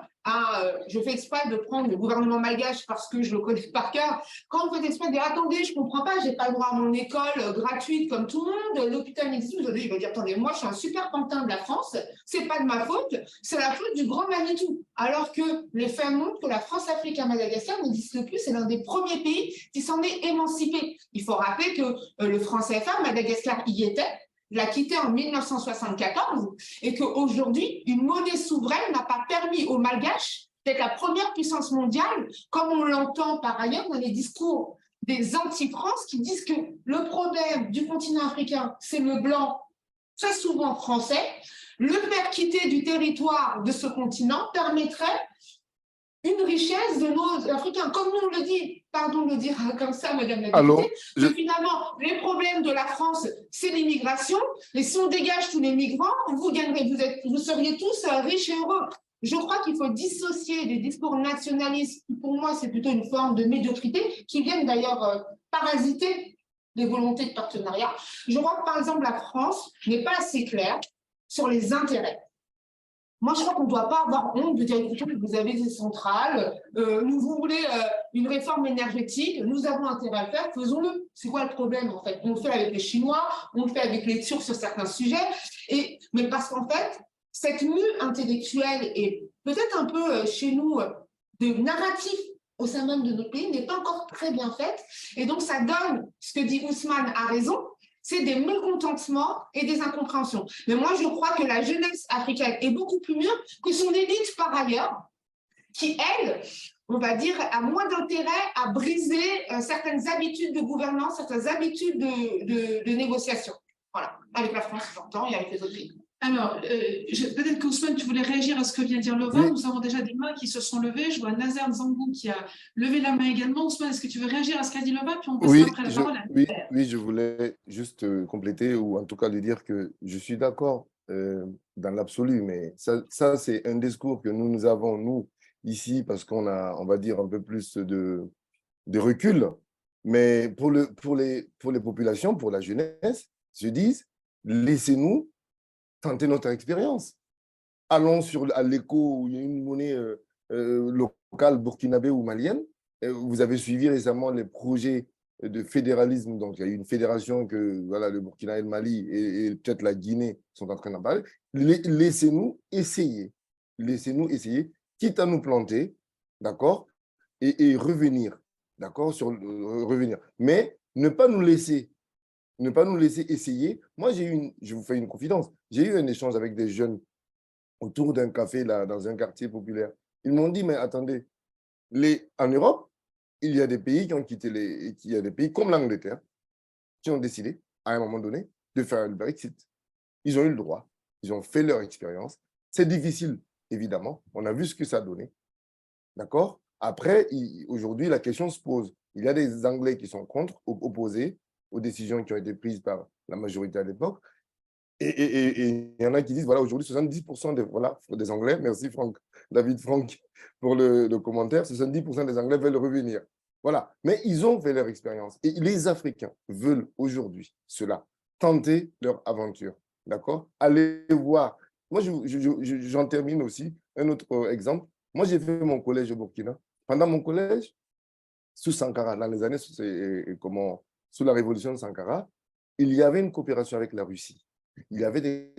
je fais exprès de prendre le gouvernement malgache parce que je le connais par cœur, quand vous faites exprès de dire, attendez, je ne comprends pas, je n'ai pas le droit à mon école gratuite comme tout le monde, l'hôpital n'existe, il va dire, attendez, moi, je suis un super pantin de la France, ce n'est pas de ma faute, c'est la faute du grand Manitou. Alors que les faits montrent que la France-Afrique à Madagascar n'existe plus, c'est l'un des premiers pays qui s'en est émancipé. Il faut rappeler que le franc CFA, Madagascar y était, l'a quitté en 1974 et qu'aujourd'hui, une monnaie souveraine n'a pas permis aux Malgaches d'être la première puissance mondiale, comme on l'entend par ailleurs dans les discours des anti-France qui disent que le problème du continent africain, c'est le blanc, très souvent français. Le faire quitter du territoire de ce continent permettrait une richesse de nos Africains. Comme nous on le dit, pardon de le dire comme ça, Madame la Alors, députée, que finalement, les problèmes de la France, c'est l'immigration, et si on dégage tous les migrants, vous gagnerez, vous seriez tous riches et heureux. Je crois qu'il faut dissocier des discours nationalistes, qui pour moi, c'est plutôt une forme de médiocrité, qui viennent d'ailleurs parasiter les volontés de partenariat. Je crois que, par exemple, la France n'est pas assez claire sur les intérêts. Moi, je crois qu'on ne doit pas avoir honte de dire, écoutez, vous avez des centrales, vous voulez une réforme énergétique, nous avons intérêt à le faire, faisons-le. C'est quoi le problème, en fait? On le fait avec les Chinois, on le fait avec les Turcs sur certains sujets, mais parce qu'en fait, cette mue intellectuelle et peut-être un peu chez nous de narratif au sein même de notre pays n'est pas encore très bien faite. Et donc, ça donne, ce que dit Ousmane a raison, c'est des mécontentements et des incompréhensions. Mais moi, je crois que la jeunesse africaine est beaucoup plus mûre que son élite par ailleurs, qui, elle, on va dire, a moins d'intérêt à briser certaines habitudes de gouvernance, certaines habitudes de négociation. Voilà, avec la France, j'entends, et avec les autres pays. Alors, peut-être qu'Ousmane, tu voulais réagir à ce que vient de dire Lova. oui. Nous avons déjà des mains qui se sont levées. Je vois Nazer Nzangou qui a levé la main également. Ousmane, est-ce que tu veux réagir à ce qu'a dit Lova? Puis on passera après la parole à Nazer. Oui, je voulais juste compléter ou en tout cas lui dire que je suis d'accord dans l'absolu, mais ça c'est un discours que nous avons, nous, ici, parce qu'on a, on va dire, un peu plus de recul. Mais pour les populations, pour la jeunesse, je dis, laissez-nous tenter notre expérience. Allons à l'écho où il y a une monnaie locale burkinabé ou malienne. Vous avez suivi récemment les projets de fédéralisme. Donc, il y a une fédération que voilà, le Burkina et le Mali et peut-être la Guinée sont en train d'en parler. Laissez-nous essayer. Laissez-nous essayer, quitte à nous planter, d'accord, et revenir, d'accord, revenir. Mais ne pas nous laisser essayer. Moi, je vous fais une confidence. J'ai eu un échange avec des jeunes autour d'un café là, dans un quartier populaire. Ils m'ont dit, mais attendez, en Europe, il y a des pays qui ont quitté il y a des pays comme l'Angleterre qui ont décidé, à un moment donné, de faire le Brexit. Ils ont eu le droit, ils ont fait leur expérience. C'est difficile, évidemment. On a vu ce que ça a donné. D'accord? Après, aujourd'hui, la question se pose. Il y a des Anglais qui sont opposés aux décisions qui ont été prises par la majorité à l'époque. Et il y en a qui disent, voilà, aujourd'hui, 70% des Anglais, merci David Franck pour le commentaire, 70% des Anglais veulent revenir. Voilà, mais ils ont fait leur expérience. Et les Africains veulent aujourd'hui cela, tenter leur aventure. D'accord? Allez voir. Moi, j'en termine aussi. Un autre exemple. Moi, j'ai fait mon collège au Burkina. Pendant mon collège, sous Sankara, dans les années sous la révolution de Sankara, il y avait une coopération avec la Russie. Il y avait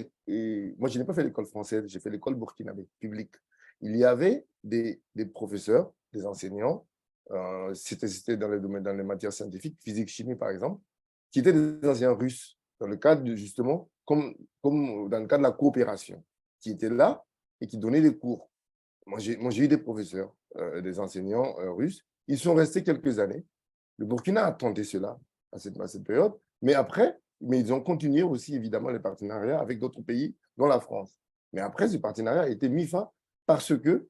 moi, je n'ai pas fait l'école française, j'ai fait l'école burkinabé, publique. Il y avait des professeurs, des enseignants, c'était dans les matières scientifiques, physique, chimie par exemple, qui étaient des enseignants russes, dans le cadre justement, comme dans le cadre de la coopération, qui étaient là et qui donnaient des cours. Moi, j'ai eu des professeurs, des enseignants russes. Ils sont restés quelques années. Le Burkina a tenté cela à cette période, mais ils ont continué aussi, évidemment, les partenariats avec d'autres pays, dont la France. Mais après, ce partenariat a été mis fin parce que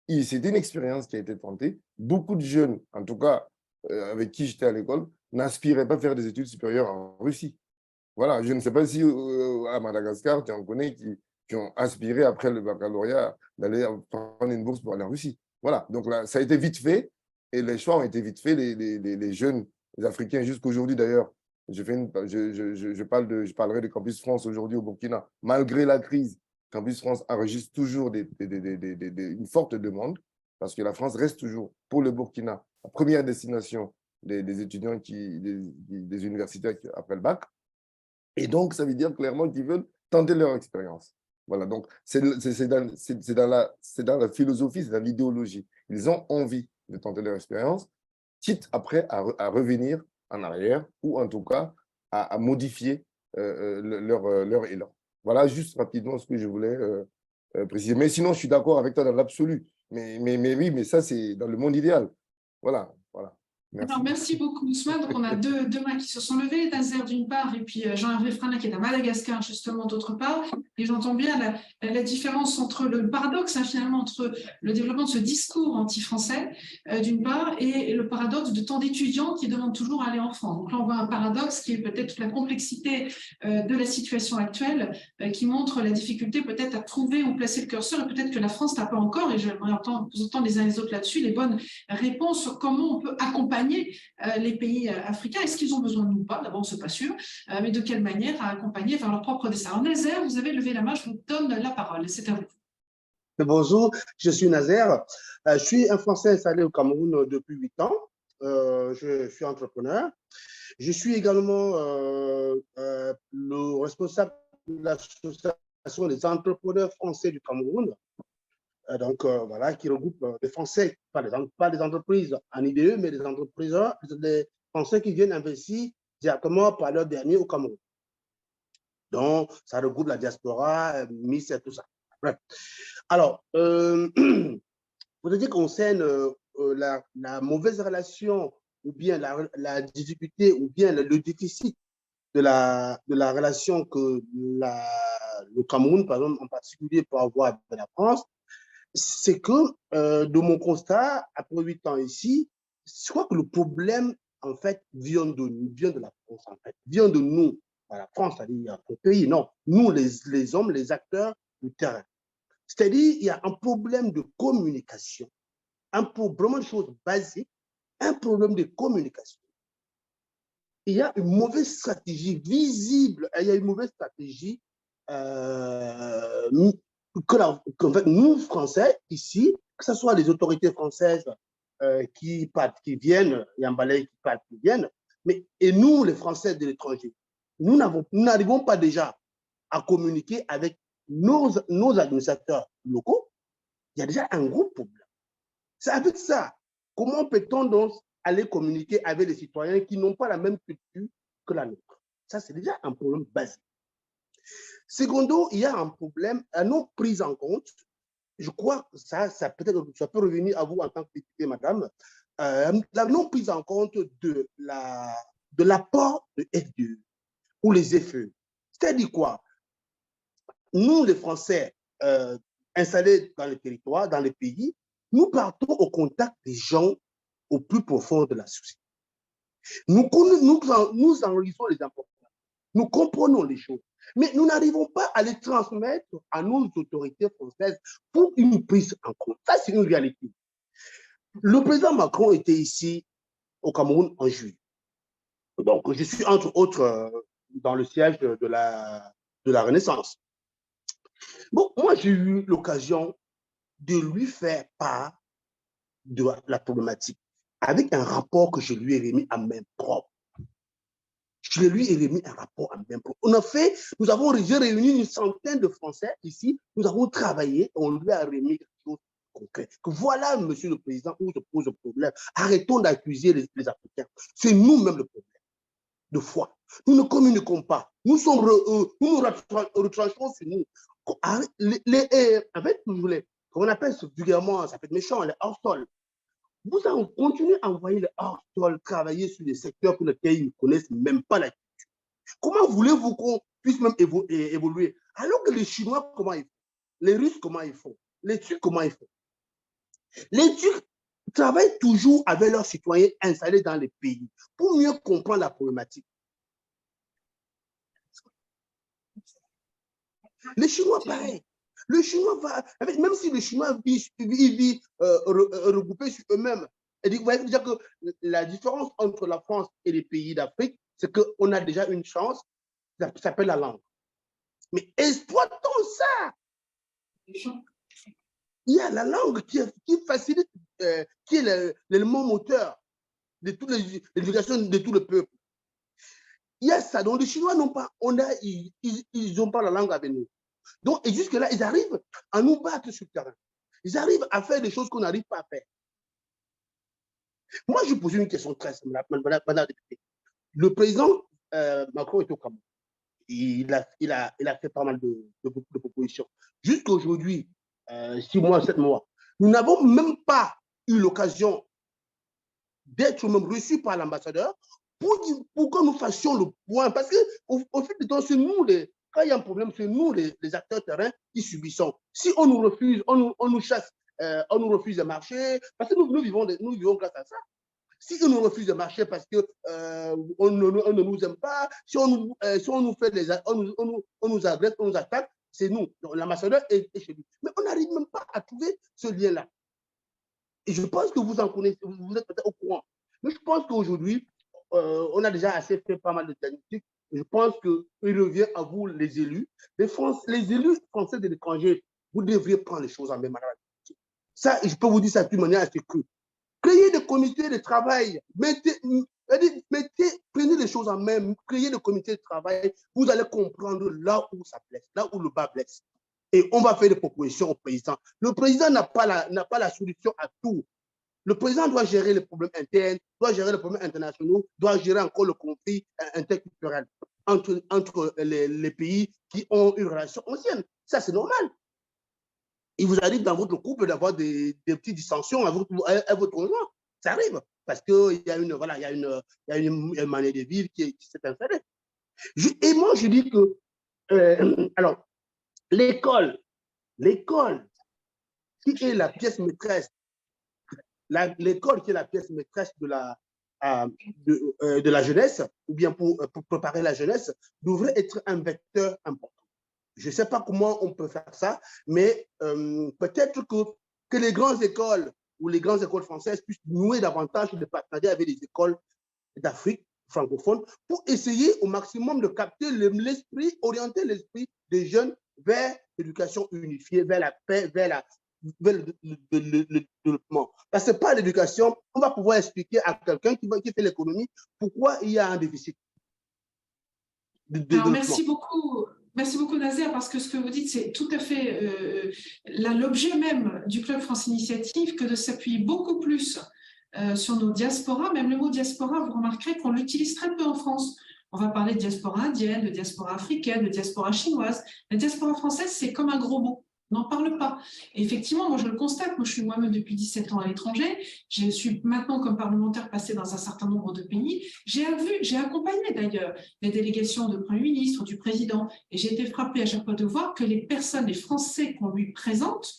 c'était une expérience qui a été tentée. Beaucoup de jeunes, en tout cas, avec qui j'étais à l'école, n'aspiraient pas à faire des études supérieures en Russie. Voilà, je ne sais pas si à Madagascar, tu en connais qui ont aspiré après le baccalauréat d'aller prendre une bourse pour aller en Russie. Voilà, donc là, ça a été vite fait et les choix ont été vite faits. Les jeunes, les Africains, jusqu'aujourd'hui d'ailleurs, je parlerai de Campus France aujourd'hui au Burkina. Malgré la crise, Campus France enregistre toujours une forte demande parce que la France reste toujours, pour le Burkina, la première destination des étudiants, des universitaires après le bac. Et donc, ça veut dire clairement qu'ils veulent tenter leur expérience. Voilà, donc c'est dans la philosophie, c'est dans l'idéologie. Ils ont envie de tenter leur expérience, quitte après à revenir en arrière ou en tout cas à modifier leur élan. Voilà juste rapidement ce que je voulais préciser. Mais sinon, je suis d'accord avec toi dans l'absolu. Mais oui, mais ça, c'est dans le monde idéal. Voilà, voilà. Merci. Alors, merci beaucoup, Ousmane. Donc, on a deux mains qui se sont levées, Nazer d'une part, et puis Jean-Hervé Frana qui est à Madagascar, justement, d'autre part. Et j'entends bien la différence entre le paradoxe, finalement, entre le développement de ce discours anti-français, d'une part, et le paradoxe de tant d'étudiants qui demandent toujours à aller en France. Donc là, on voit un paradoxe qui est peut-être toute la complexité de la situation actuelle, qui montre la difficulté peut-être à trouver où placer le curseur, et peut-être que la France n'a pas encore, et j'aimerais entendre les uns les autres là-dessus, les bonnes réponses sur comment on peut accompagner les pays africains. Est-ce qu'ils ont besoin de nous ou pas? D'abord, ce n'est pas sûr, mais de quelle manière à accompagner vers leur propre destin. Alors, Nazer, vous avez levé la main, je vous donne la parole. C'est à vous. Bonjour, je suis Nazer. Je suis un Français installé au Cameroun depuis 8 ans. Je suis entrepreneur. Je suis également le responsable de l'association des entrepreneurs français du Cameroun. Donc, voilà, qui regroupe des Français, pas des entreprises en IDE, mais des entrepreneurs, des Français qui viennent investir directement par leur dernier au Cameroun. Donc, ça regroupe la diaspora, Miss et tout ça. Bref. Alors, pour ce qui concerne la mauvaise relation ou bien la difficulté ou bien le déficit de la relation que le Cameroun, par exemple, en particulier, peut avoir avec la France, c'est que, de mon constat, après 8 ans ici, je crois que le problème, en fait, vient de la France, en fait, vient de nous. La France, c'est-à-dire le pays, non. Nous, les hommes, les acteurs du terrain. C'est-à-dire, il y a un problème de communication, vraiment une chose basique, un problème de communication. Il y a une mauvaise stratégie visible, il y a une mauvaise stratégie qu'en fait, nous, Français, ici, que ce soit les autorités françaises qui viennent, il y a un balai qui partent, qui viennent, et nous, les Français de l'étranger, nous n'arrivons pas déjà à communiquer avec nos administrateurs locaux. Il y a déjà un gros problème. C'est avec ça. Comment peut-on donc aller communiquer avec les citoyens qui n'ont pas la même culture que la nôtre? Ça, c'est déjà un problème basique. Secondo, il y a un problème, un non prise en compte. Je crois que ça peut revenir à vous en tant que députée, madame, la non prise en compte de l'apport de FDE ou les FE. C'est-à-dire quoi? Nous, les Français installés dans les territoires, dans les pays, nous partons au contact des gens au plus profond de la société. Nous enregistrons les informations, nous comprenons les choses, mais nous n'arrivons pas à les transmettre à nos autorités françaises pour une prise en compte. Ça, c'est une réalité. Le président Macron était ici au Cameroun en juillet. Donc, je suis entre autres dans le siège de la Renaissance. Bon, moi, j'ai eu l'occasion de lui faire part de la problématique avec un rapport que je lui ai remis à main propre. Je lui ai remis un rapport à main propre. J'ai réuni une centaine de Français ici, nous avons travaillé, on lui a remis quelque chose de concret. Que voilà, monsieur le président, où se pose le problème. Arrêtons d'accuser les Africains. C'est nous-mêmes le problème de foi. Nous ne communiquons pas. Nous nous retranchons sur nous. En fait, on appelle ce vulgairement, ça peut être méchant, les hors-sol. Vous continuez à envoyer les hors-sol travailler sur des secteurs pour lesquels ils ne connaissent même pas la culture. Comment voulez-vous qu'on puisse même évoluer? Alors que les Chinois, comment ils font? Les Russes, comment ils font? Les Turcs, comment ils font? Les Turcs travaillent toujours avec leurs citoyens installés dans les pays pour mieux comprendre la problématique. Les Chinois, pareil. Le Chinois va, même si le Chinois vit regroupé sur eux-mêmes, vous voyez déjà que la différence entre la France et les pays d'Afrique, c'est qu'on a déjà une chance, ça s'appelle la langue. Mais exploitons ça. Il y a la langue qui facilite, qui est l'élément moteur de toute l'éducation de tout le peuple. Il y a ça. Donc les Chinois n'ont pas, ils n'ont pas la langue avec nous. Donc, et jusque-là, ils arrivent à nous battre sur le terrain. Ils arrivent à faire des choses qu'on n'arrive pas à faire. Moi, je pose une question très simple, madame la députée. Le président Macron est au Cameroun. Il a fait pas mal de propositions. Jusqu'à aujourd'hui, 6 mois, 7 mois, nous n'avons même pas eu l'occasion d'être même reçu par l'ambassadeur pour que nous fassions le point. Parce qu'au fil du temps, c'est nous, quand il y a un problème, c'est nous, les acteurs terrain, qui subissons. Si on nous refuse, on nous chasse, on nous refuse de marcher, parce que nous vivons grâce à ça. Si on nous refuse de marcher parce qu'on ne nous aime pas, si on nous fait on nous agresse, on nous attaque, c'est nous. L'ambassadeur est chez lui. Mais on n'arrive même pas à trouver ce lien-là. Et je pense que vous en connaissez, vous êtes peut-être au courant. Mais je pense qu'aujourd'hui, on a déjà assez fait pas mal de diagnostics. Je pense qu'il revient à vous, les élus. Les élus français de l'étranger, vous devriez prendre les choses en main. Ça, je peux vous dire ça d'une manière assez crue. Créez des comités de travail. Prenez les choses en main. Créez des comités de travail. Vous allez comprendre là où ça blesse, là où le bas blesse. Et on va faire des propositions au président. Le président n'a pas la solution à tout. Le président doit gérer les problèmes internes, doit gérer les problèmes internationaux, doit gérer encore le conflit interculturel entre les pays qui ont une relation ancienne. Ça, c'est normal. Il vous arrive dans votre couple d'avoir des petites dissensions à votre conjoint. Ça arrive parce qu'il y a une manière de vivre qui s'est installée. Et moi, je dis que, alors, l'école qui est la pièce maîtresse, l'école qui est la pièce maîtresse de la jeunesse, ou bien pour préparer la jeunesse, devrait être un vecteur important. Je ne sais pas comment on peut faire ça, mais peut-être que les grandes écoles ou les grandes écoles françaises puissent nouer davantage de partenariats avec les écoles d'Afrique francophone pour essayer au maximum de capter l'esprit, orienter l'esprit des jeunes vers l'éducation unifiée, vers la paix, vers le développement. Parce que par l'éducation, on va pouvoir expliquer à quelqu'un qui fait l'économie pourquoi il y a un déficit de développement. Merci beaucoup, Nazer, parce que ce que vous dites, c'est tout à fait l'objet même du Club France Initiative, que de s'appuyer beaucoup plus sur nos diasporas. Même le mot diaspora, vous remarquerez qu'on l'utilise très peu en France. On va parler de diaspora indienne, de diaspora africaine, de diaspora chinoise. La diaspora française, c'est comme un gros mot. On n'en parle pas. Et effectivement, moi, je le constate. Moi, je suis moi-même depuis 17 ans à l'étranger. Je suis maintenant, comme parlementaire, passée dans un certain nombre de pays. J'ai accompagné d'ailleurs les délégations de Premier ministre, du président, et j'ai été frappée à chaque fois de voir que les personnes, les Français qu'on lui présente,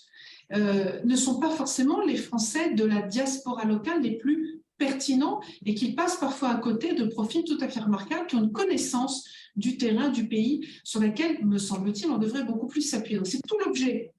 ne sont pas forcément les Français de la diaspora locale les plus pertinents et qu'ils passent parfois à côté de profils tout à fait remarquables qui ont une connaissance du terrain, du pays, sur laquelle, me semble-t-il, on devrait beaucoup plus s'appuyer. Donc, c'est tout l'objet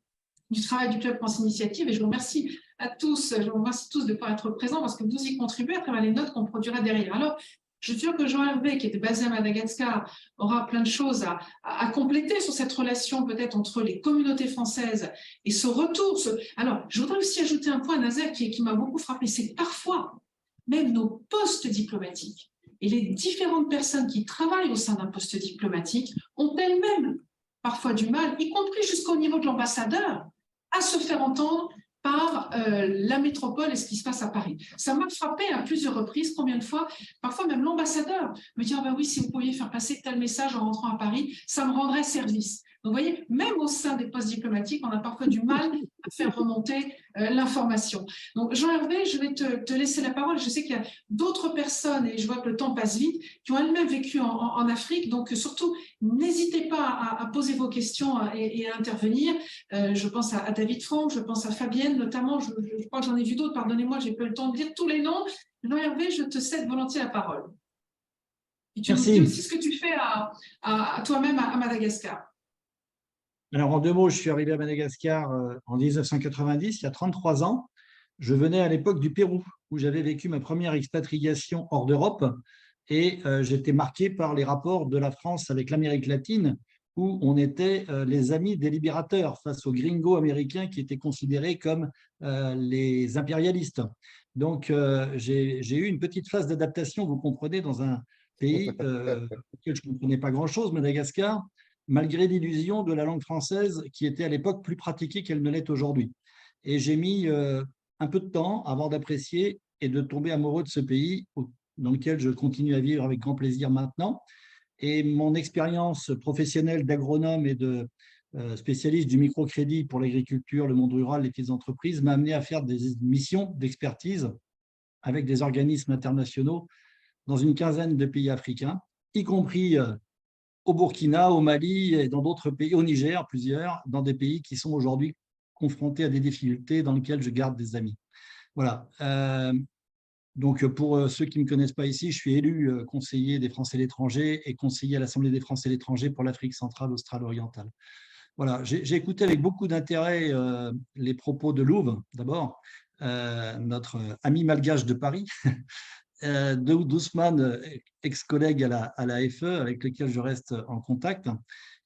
du travail du Club France Initiative et je vous remercie à tous, je vous remercie tous de pouvoir être présents parce que vous y contribuez à travers les notes qu'on produira derrière. Alors, je suis sûre que Jean-Hervé, qui était basé à Madagascar, aura plein de choses à compléter sur cette relation peut-être entre les communautés françaises et ce retour. Alors, je voudrais aussi ajouter un point, Nazer, qui m'a beaucoup frappé, c'est que parfois, même nos postes diplomatiques et les différentes personnes qui travaillent au sein d'un poste diplomatique ont elles-mêmes parfois du mal, y compris jusqu'au niveau de l'ambassadeur, à se faire entendre par la métropole et ce qui se passe à Paris. Ça m'a frappé à plusieurs reprises, combien de fois, parfois même l'ambassadeur me dit « Ah ben oui, si vous pouviez faire passer tel message en rentrant à Paris, ça me rendrait service ». Donc, vous voyez, même au sein des postes diplomatiques, on a parfois du mal à faire remonter l'information. Donc, Jean-Hervé, je vais te laisser la parole. Je sais qu'il y a d'autres personnes, et je vois que le temps passe vite, qui ont elles-mêmes vécu en Afrique. Donc, surtout, n'hésitez pas à poser vos questions et à intervenir. Je pense à David Franck, je pense à Fabienne, notamment. Je crois que j'en ai vu d'autres. Pardonnez-moi, je n'ai pas eu le temps de lire tous les noms. Jean-Hervé, je te cède volontiers la parole. Et tu nous dis aussi ce que tu fais à toi-même à Madagascar. Alors, en 2 mots, je suis arrivé à Madagascar en 1990, il y a 33 ans. Je venais à l'époque du Pérou, où j'avais vécu ma première expatriation hors d'Europe. Et j'étais marqué par les rapports de la France avec l'Amérique latine, où on était les amis des libérateurs face aux gringos américains qui étaient considérés comme les impérialistes. Donc, j'ai eu une petite phase d'adaptation, vous comprenez, dans un pays auquel je ne comprenais pas grand-chose, Madagascar, malgré l'illusion de la langue française qui était à l'époque plus pratiquée qu'elle ne l'est aujourd'hui. Et j'ai mis un peu de temps avant d'apprécier et de tomber amoureux de ce pays dans lequel je continue à vivre avec grand plaisir maintenant. Et mon expérience professionnelle d'agronome et de spécialiste du microcrédit pour l'agriculture, le monde rural, les petites entreprises m'a amené à faire des missions d'expertise avec des organismes internationaux dans une quinzaine de pays africains, y compris au Burkina, au Mali et dans d'autres pays, au Niger, plusieurs, dans des pays qui sont aujourd'hui confrontés à des difficultés dans lesquels je garde des amis. Voilà. Donc, pour ceux qui ne me connaissent pas ici, je suis élu conseiller des Français à l'étranger et conseiller à l'Assemblée des Français à l'étranger pour l'Afrique centrale australe-orientale. Voilà, j'ai écouté avec beaucoup d'intérêt les propos de Louve, d'abord, notre ami malgache de Paris, d'Ousmane, ex-collègue à la FE, avec lequel je reste en contact.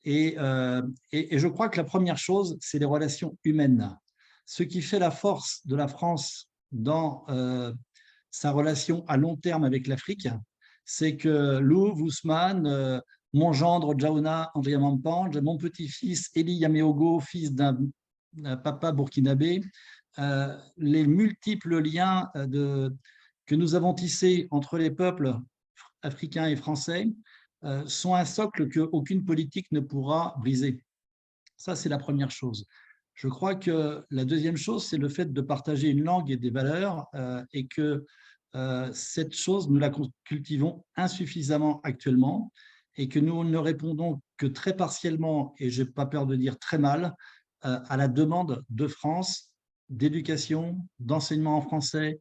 Et je crois que la première chose, c'est les relations humaines. Ce qui fait la force de la France dans sa relation à long terme avec l'Afrique, c'est que Louve, Ousmane, mon gendre Djaouna Andrea Mampange, mon petit-fils Eli Yameogo, fils d'un papa burkinabé, les multiples liens que nous avons tissés entre les peuples africains et français sont un socle qu'aucune politique ne pourra briser. Ça, c'est la première chose. Je crois que la deuxième chose, c'est le fait de partager une langue et des valeurs et que cette chose, nous la cultivons insuffisamment actuellement et que nous ne répondons que très partiellement, et je n'ai pas peur de dire très mal, à la demande de France d'éducation, d'enseignement en français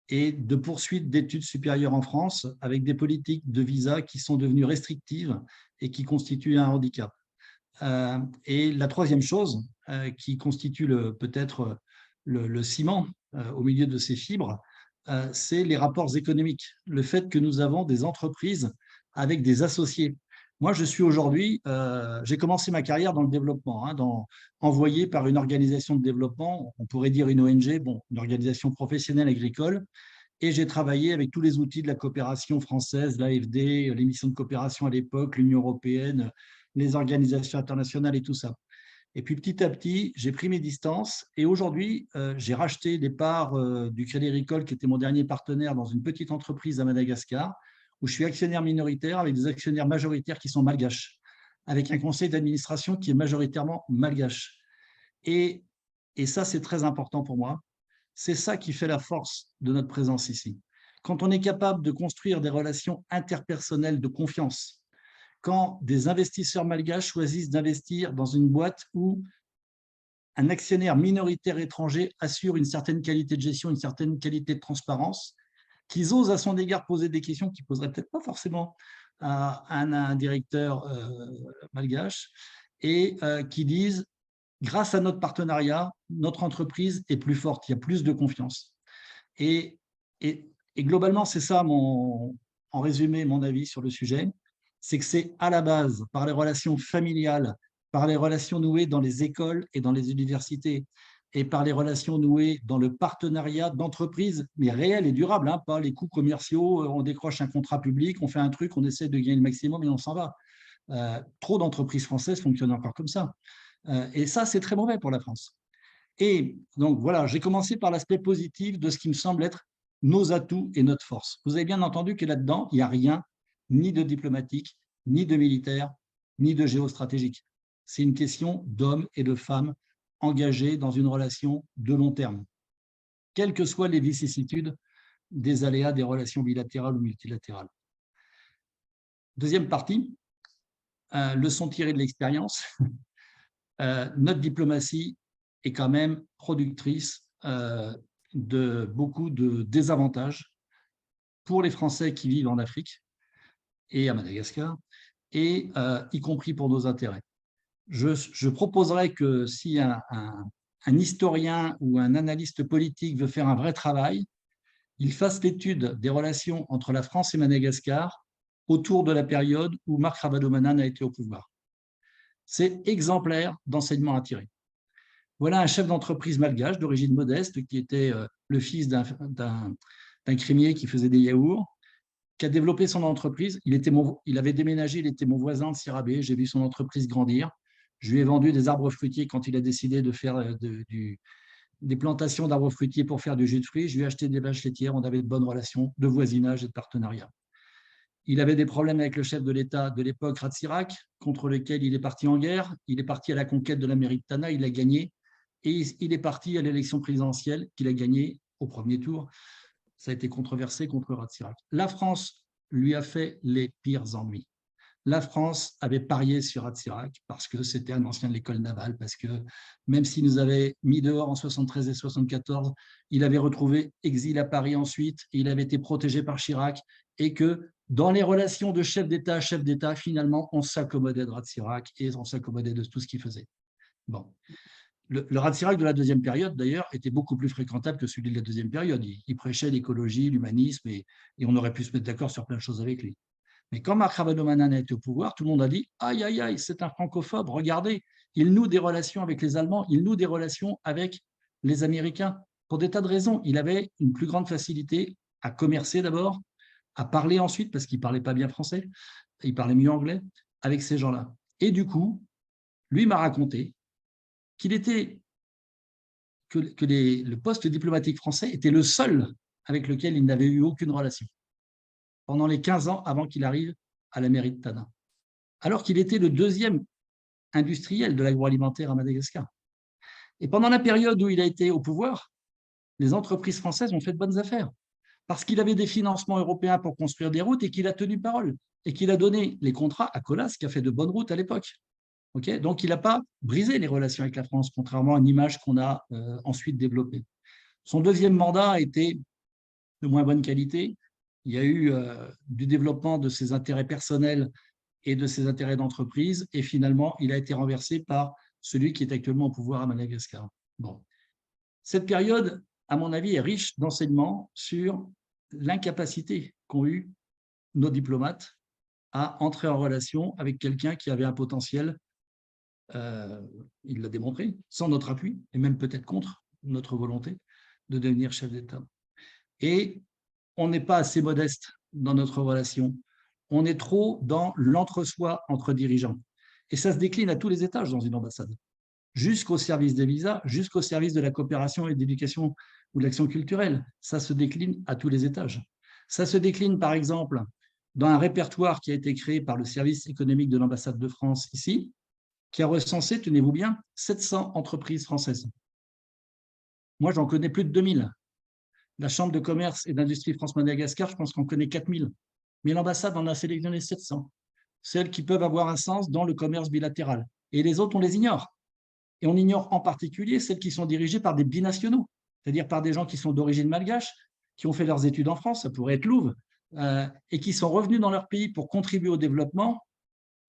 et de poursuite d'études supérieures en France avec des politiques de visa qui sont devenues restrictives et qui constituent un handicap. Et la troisième chose qui constitue peut-être le ciment au milieu de ces fibres, c'est les rapports économiques, le fait que nous avons des entreprises avec des associés. Moi, je suis aujourd'hui, j'ai commencé ma carrière dans le développement, envoyé par une organisation de développement, on pourrait dire une ONG, bon, une organisation professionnelle agricole, et j'ai travaillé avec tous les outils de la coopération française, l'AFD, les missions de coopération à l'époque, l'Union européenne, les organisations internationales et tout ça. Et puis petit à petit, j'ai pris mes distances et aujourd'hui, j'ai racheté des parts du Crédit Agricole, qui était mon dernier partenaire dans une petite entreprise à Madagascar, où je suis actionnaire minoritaire avec des actionnaires majoritaires qui sont malgaches, avec un conseil d'administration qui est majoritairement malgache. Et ça, c'est très important pour moi. C'est ça qui fait la force de notre présence ici. Quand on est capable de construire des relations interpersonnelles de confiance, quand des investisseurs malgaches choisissent d'investir dans une boîte où un actionnaire minoritaire étranger assure une certaine qualité de gestion, une certaine qualité de transparence, qu'ils osent à son égard poser des questions qu'ils ne poseraient peut-être pas forcément à un directeur malgache, et qui disent, grâce à notre partenariat, notre entreprise est plus forte, il y a plus de confiance. Et globalement, c'est ça, en résumé, mon avis sur le sujet, c'est que c'est à la base, par les relations familiales, par les relations nouées dans les écoles et dans les universités, et par les relations nouées dans le partenariat d'entreprises, mais réelles et durables, pas les coûts commerciaux, on décroche un contrat public, on fait un truc, on essaie de gagner le maximum et on s'en va. Trop d'entreprises françaises fonctionnent encore comme ça. Et ça, c'est très mauvais pour la France. Et donc, voilà, j'ai commencé par l'aspect positif de ce qui me semble être nos atouts et notre force. Vous avez bien entendu que là-dedans, il n'y a rien, ni de diplomatique, ni de militaire, ni de géostratégique. C'est une question d'hommes et de femmes engagés dans une relation de long terme, quelles que soient les vicissitudes des aléas des relations bilatérales ou multilatérales. Deuxième partie, leçon tirée de l'expérience. Notre diplomatie est quand même productrice de beaucoup de désavantages pour les Français qui vivent en Afrique et à Madagascar, et y compris pour nos intérêts. Je proposerais que si un historien ou un analyste politique veut faire un vrai travail, il fasse l'étude des relations entre la France et Madagascar autour de la période où Marc Ravalomanana a été au pouvoir. C'est exemplaire d'enseignement à tirer. Voilà un chef d'entreprise malgache d'origine modeste qui était le fils d'un crémier qui faisait des yaourts, qui a développé son entreprise. Il avait déménagé, il était mon voisin de Sirabé, j'ai vu son entreprise grandir. Je lui ai vendu des arbres fruitiers quand il a décidé de faire des plantations d'arbres fruitiers pour faire du jus de fruits. Je lui ai acheté des vaches laitières, on avait de bonnes relations de voisinage et de partenariat. Il avait des problèmes avec le chef de l'État de l'époque, Ratsirak, contre lequel il est parti en guerre. Il est parti à la conquête de l'Amérique Tana, il l'a gagné. Et il est parti à l'élection présidentielle qu'il a gagnée au premier tour Ça a été controversé contre Ratsirac. La France lui a fait les pires ennuis. La France avait parié sur Ratsirac parce que c'était un ancien de l'école navale, parce que même s'il nous avait mis dehors en 73 et 74, il avait retrouvé exil à Paris ensuite, et il avait été protégé par Chirac, et que dans les relations de chef d'État à chef d'État, finalement, on s'accommodait de Ratsirac et on s'accommodait de tout ce qu'il faisait. Bon. Le Ratsirac de la deuxième période, d'ailleurs, était beaucoup plus fréquentable que celui de la deuxième période. Il prêchait l'écologie, l'humanisme, et on aurait pu se mettre d'accord sur plein de choses avec lui. Mais quand Marc Ravalomanana était au pouvoir, tout le monde a dit « Aïe, aïe, aïe, c'est un francophobe, regardez, il noue des relations avec les Allemands, il noue des relations avec les Américains. » Pour des tas de raisons, il avait une plus grande facilité à commercer d'abord, à parler ensuite, parce qu'il ne parlait pas bien français, il parlait mieux anglais, avec ces gens-là. Et du coup, lui m'a raconté que le poste diplomatique français était le seul avec lequel il n'avait eu aucune relation pendant les 15 ans avant qu'il arrive à la mairie de Tadin, alors qu'il était le deuxième industriel de l'agroalimentaire à Madagascar. Et pendant la période où il a été au pouvoir, les entreprises françaises ont fait de bonnes affaires, parce qu'il avait des financements européens pour construire des routes et qu'il a tenu parole, et qu'il a donné les contrats à Colas, qui a fait de bonnes routes à l'époque. Okay, donc, il n'a pas brisé les relations avec la France, contrairement à une image qu'on a ensuite développée. Son deuxième mandat a été de moins bonne qualité. Il y a eu du développement de ses intérêts personnels et de ses intérêts d'entreprise, et finalement, il a été renversé par celui qui est actuellement au pouvoir à Madagascar. Bon. Cette période, à mon avis, est riche d'enseignements sur l'incapacité qu'ont eu nos diplomates à entrer en relation avec quelqu'un qui avait un potentiel. Il l'a démontré, sans notre appui, et même peut-être contre notre volonté de devenir chef d'État. Et on n'est pas assez modeste dans notre relation. On est trop dans l'entre-soi entre dirigeants. Et ça se décline à tous les étages dans une ambassade, jusqu'au service des visas, jusqu'au service de la coopération et de l'éducation ou de l'action culturelle. Ça se décline à tous les étages. Ça se décline, par exemple, dans un répertoire qui a été créé par le service économique de l'ambassade de France ici, qui a recensé, tenez-vous bien, 700 entreprises françaises. Moi, j'en connais plus de 2000. La Chambre de commerce et d'industrie France-Madagascar, je pense qu'on connaît 4000. Mais l'ambassade en a sélectionné 700. Celles qui peuvent avoir un sens dans le commerce bilatéral. Et les autres, on les ignore. Et on ignore en particulier celles qui sont dirigées par des binationaux, c'est-à-dire par des gens qui sont d'origine malgache, qui ont fait leurs études en France, ça pourrait être Louvre, et qui sont revenus dans leur pays pour contribuer au développement.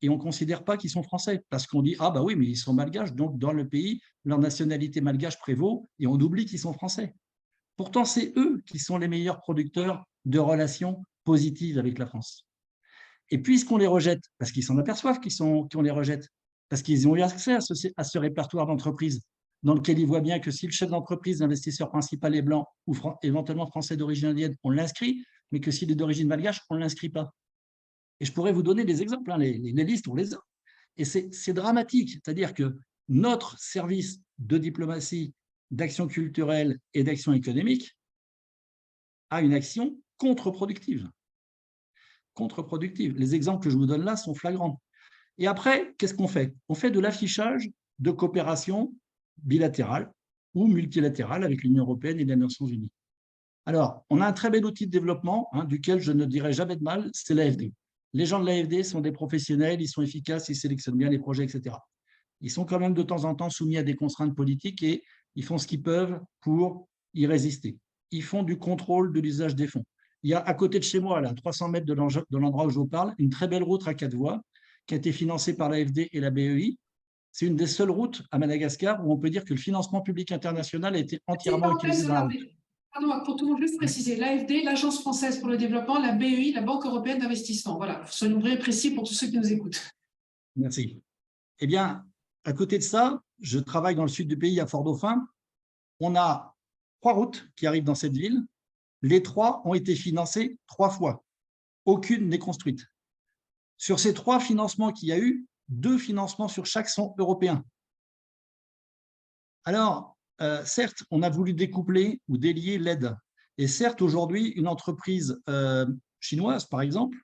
Et on ne considère pas qu'ils sont français, parce qu'on dit « Ah bah oui, mais ils sont malgaches, donc dans le pays, leur nationalité malgache prévaut, et on oublie qu'ils sont français. » Pourtant, c'est eux qui sont les meilleurs producteurs de relations positives avec la France. Et puisqu'on les rejette, parce qu'ils s'en aperçoivent qu'on les rejette, parce qu'ils ont eu accès à ce répertoire d'entreprises, dans lequel ils voient bien que si le chef d'entreprise, l'investisseur principal est blanc, ou éventuellement français d'origine indienne, on l'inscrit, mais que s'il est d'origine malgache, on ne l'inscrit pas. Et je pourrais vous donner des exemples, hein, les listes, on les a. Et c'est dramatique, c'est-à-dire que notre service de diplomatie, d'action culturelle et d'action économique a une action contre-productive. Contre-productive. Les exemples que je vous donne là sont flagrants. Et après, qu'est-ce qu'on fait? On fait de l'affichage de coopération bilatérale ou multilatérale avec l'Union européenne et les Nations unies. Alors, on a un très bel outil de développement, hein, duquel je ne dirai jamais de mal, c'est l'AFD. Les gens de l'AFD sont des professionnels, ils sont efficaces, ils sélectionnent bien les projets, etc. Ils sont quand même de temps en temps soumis à des contraintes politiques et ils font ce qu'ils peuvent pour y résister. Ils font du contrôle de l'usage des fonds. Il y a à côté de chez moi, là, 300 mètres de l'endroit où je vous parle, une très belle route à 4 voies qui a été financée par l'AFD et la BEI. C'est une des seules routes à Madagascar où on peut dire que le financement public international a été entièrement utilisé dans la route. Pardon, pour tout le monde, juste préciser, l'AFD, l'Agence française pour le développement, la BEI, la Banque européenne d'investissement. Voilà, soyons très précis pour tous ceux qui nous écoutent. Merci. Eh bien, à côté de ça, je travaille dans le sud du pays, à Fort-Dauphin. On a 3 routes qui arrivent dans cette ville. Les 3 ont été financées 3 fois. Aucune n'est construite. Sur ces 3 financements qu'il y a eu, 2 financements sur chaque sont européens. Alors, certes, on a voulu découpler ou délier l'aide. Et certes, aujourd'hui, une entreprise chinoise, par exemple,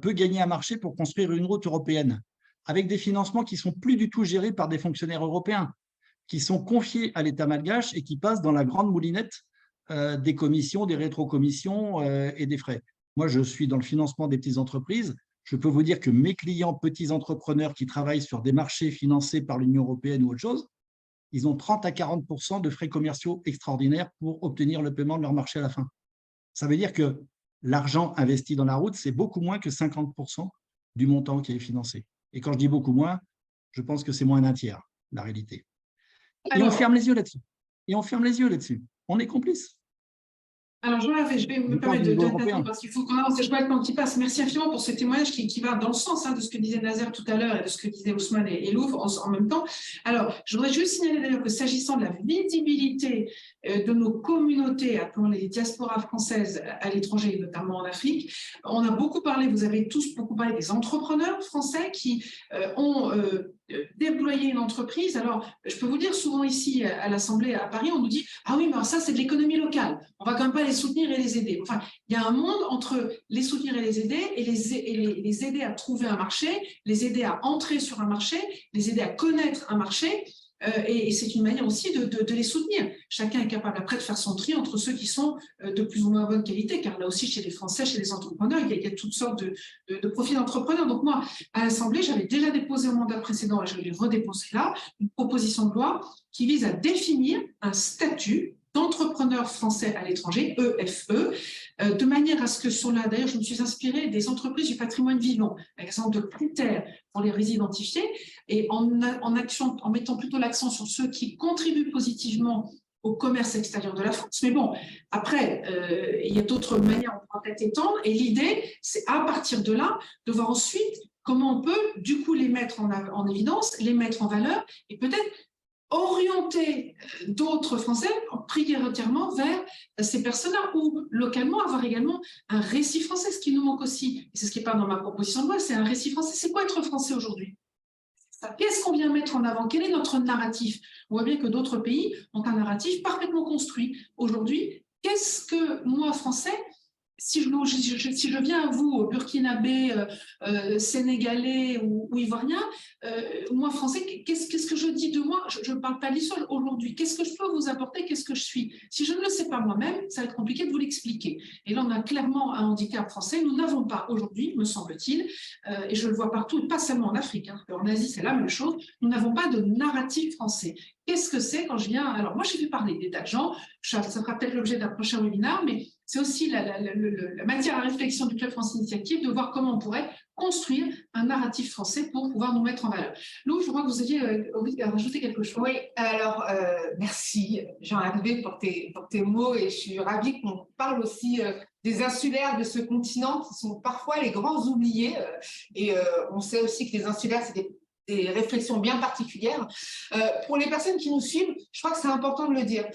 peut gagner un marché pour construire une route européenne, avec des financements qui ne sont plus du tout gérés par des fonctionnaires européens, qui sont confiés à l'État malgache et qui passent dans la grande moulinette des commissions, des rétrocommissions et des frais. Moi, je suis dans le financement des petites entreprises. Je peux vous dire que mes clients petits entrepreneurs qui travaillent sur des marchés financés par l'Union européenne ou autre chose, ils ont 30 à 40% de frais commerciaux extraordinaires pour obtenir le paiement de leur marché à la fin. Ça veut dire que l'argent investi dans la route, c'est beaucoup moins que 50% du montant qui est financé. Et quand je dis beaucoup moins, je pense que c'est moins d'un tiers, la réalité. Et on ferme les yeux là-dessus. On est complices. Alors, Jean-Hervé, je vais me permettre de t'interrompre parce qu'il faut qu'on avance. Je vois le temps qui passe. Merci infiniment pour ce témoignage qui va dans le sens de ce que disait Nazer tout à l'heure et de ce que disaient Ousmane et Louvre en même temps. Alors, je voudrais juste signaler d'ailleurs que s'agissant de la visibilité de nos communautés, appelons les diasporas françaises à l'étranger, notamment en Afrique, on a beaucoup parlé, vous avez tous beaucoup parlé des entrepreneurs français qui ont déployer une entreprise. Alors, je peux vous dire, souvent ici à l'Assemblée à Paris, on nous dit « Ah oui, mais alors ça, c'est de l'économie locale. On va quand même pas les soutenir et les aider. » Enfin, il y a un monde entre les soutenir et les aider et les aider à trouver un marché, les aider à entrer sur un marché, les aider à connaître un marché. Et c'est une manière aussi de les soutenir. Chacun est capable après de faire son tri entre ceux qui sont de plus ou moins bonne qualité, car là aussi, chez les Français, chez les entrepreneurs, il y a toutes sortes de profils d'entrepreneurs. Donc moi, à l'Assemblée, j'avais déjà déposé au mandat précédent, et je l'ai redéposé là, une proposition de loi qui vise à définir un statut d'entrepreneurs français à l'étranger, EFE, de manière à ce que sur là, d'ailleurs, je me suis inspirée des entreprises du patrimoine vivant, avec un certain nombre de critères pour les identifier, et en mettant plutôt l'accent sur ceux qui contribuent positivement au commerce extérieur de la France. Mais bon, après, il y a d'autres manières, on pourra peut-être étendre, et l'idée, c'est à partir de là, de voir ensuite comment on peut, du coup, les mettre en évidence, les mettre en valeur, et peut-être orienter d'autres Français prioritairement vers ces personnes-là ou localement avoir également un récit français, ce qui nous manque aussi, et c'est ce qui n'est pas dans ma proposition de loi, c'est un récit français. C'est quoi être français aujourd'hui? Qu'est-ce qu'on vient mettre en avant? Quel est notre narratif? On voit bien que d'autres pays ont un narratif parfaitement construit. Aujourd'hui, qu'est-ce que moi, Français, si je viens à vous, burkinabé, sénégalais ou ivoirien, moi, français, qu'est-ce que je dis de moi? Je ne parle pas l'histoire aujourd'hui. Qu'est-ce que je peux vous apporter? Qu'est-ce que je suis? Si je ne le sais pas moi-même, ça va être compliqué de vous l'expliquer. Et là, on a clairement un handicap français. Nous n'avons pas aujourd'hui, me semble-t-il, et je le vois partout, et pas seulement en Afrique, hein, en Asie, c'est la même chose, nous n'avons pas de narratif français. Qu'est-ce que c'est quand je viens? Alors, moi, j'ai fait parler des tas de gens, ça sera peut-être l'objet d'un prochain webinaire, mais c'est aussi la matière à réflexion du Club France Initiative de voir comment on pourrait construire un narratif français pour pouvoir nous mettre en valeur. Lou, je crois que vous aviez envie de rajouter quelque chose. Oui, alors merci Jean-Hervé pour tes mots et je suis ravie qu'on parle aussi des insulaires de ce continent qui sont parfois les grands oubliés et on sait aussi que les insulaires, c'est des réflexions bien particulières. Pour les personnes qui nous suivent, je crois que c'est important de le dire.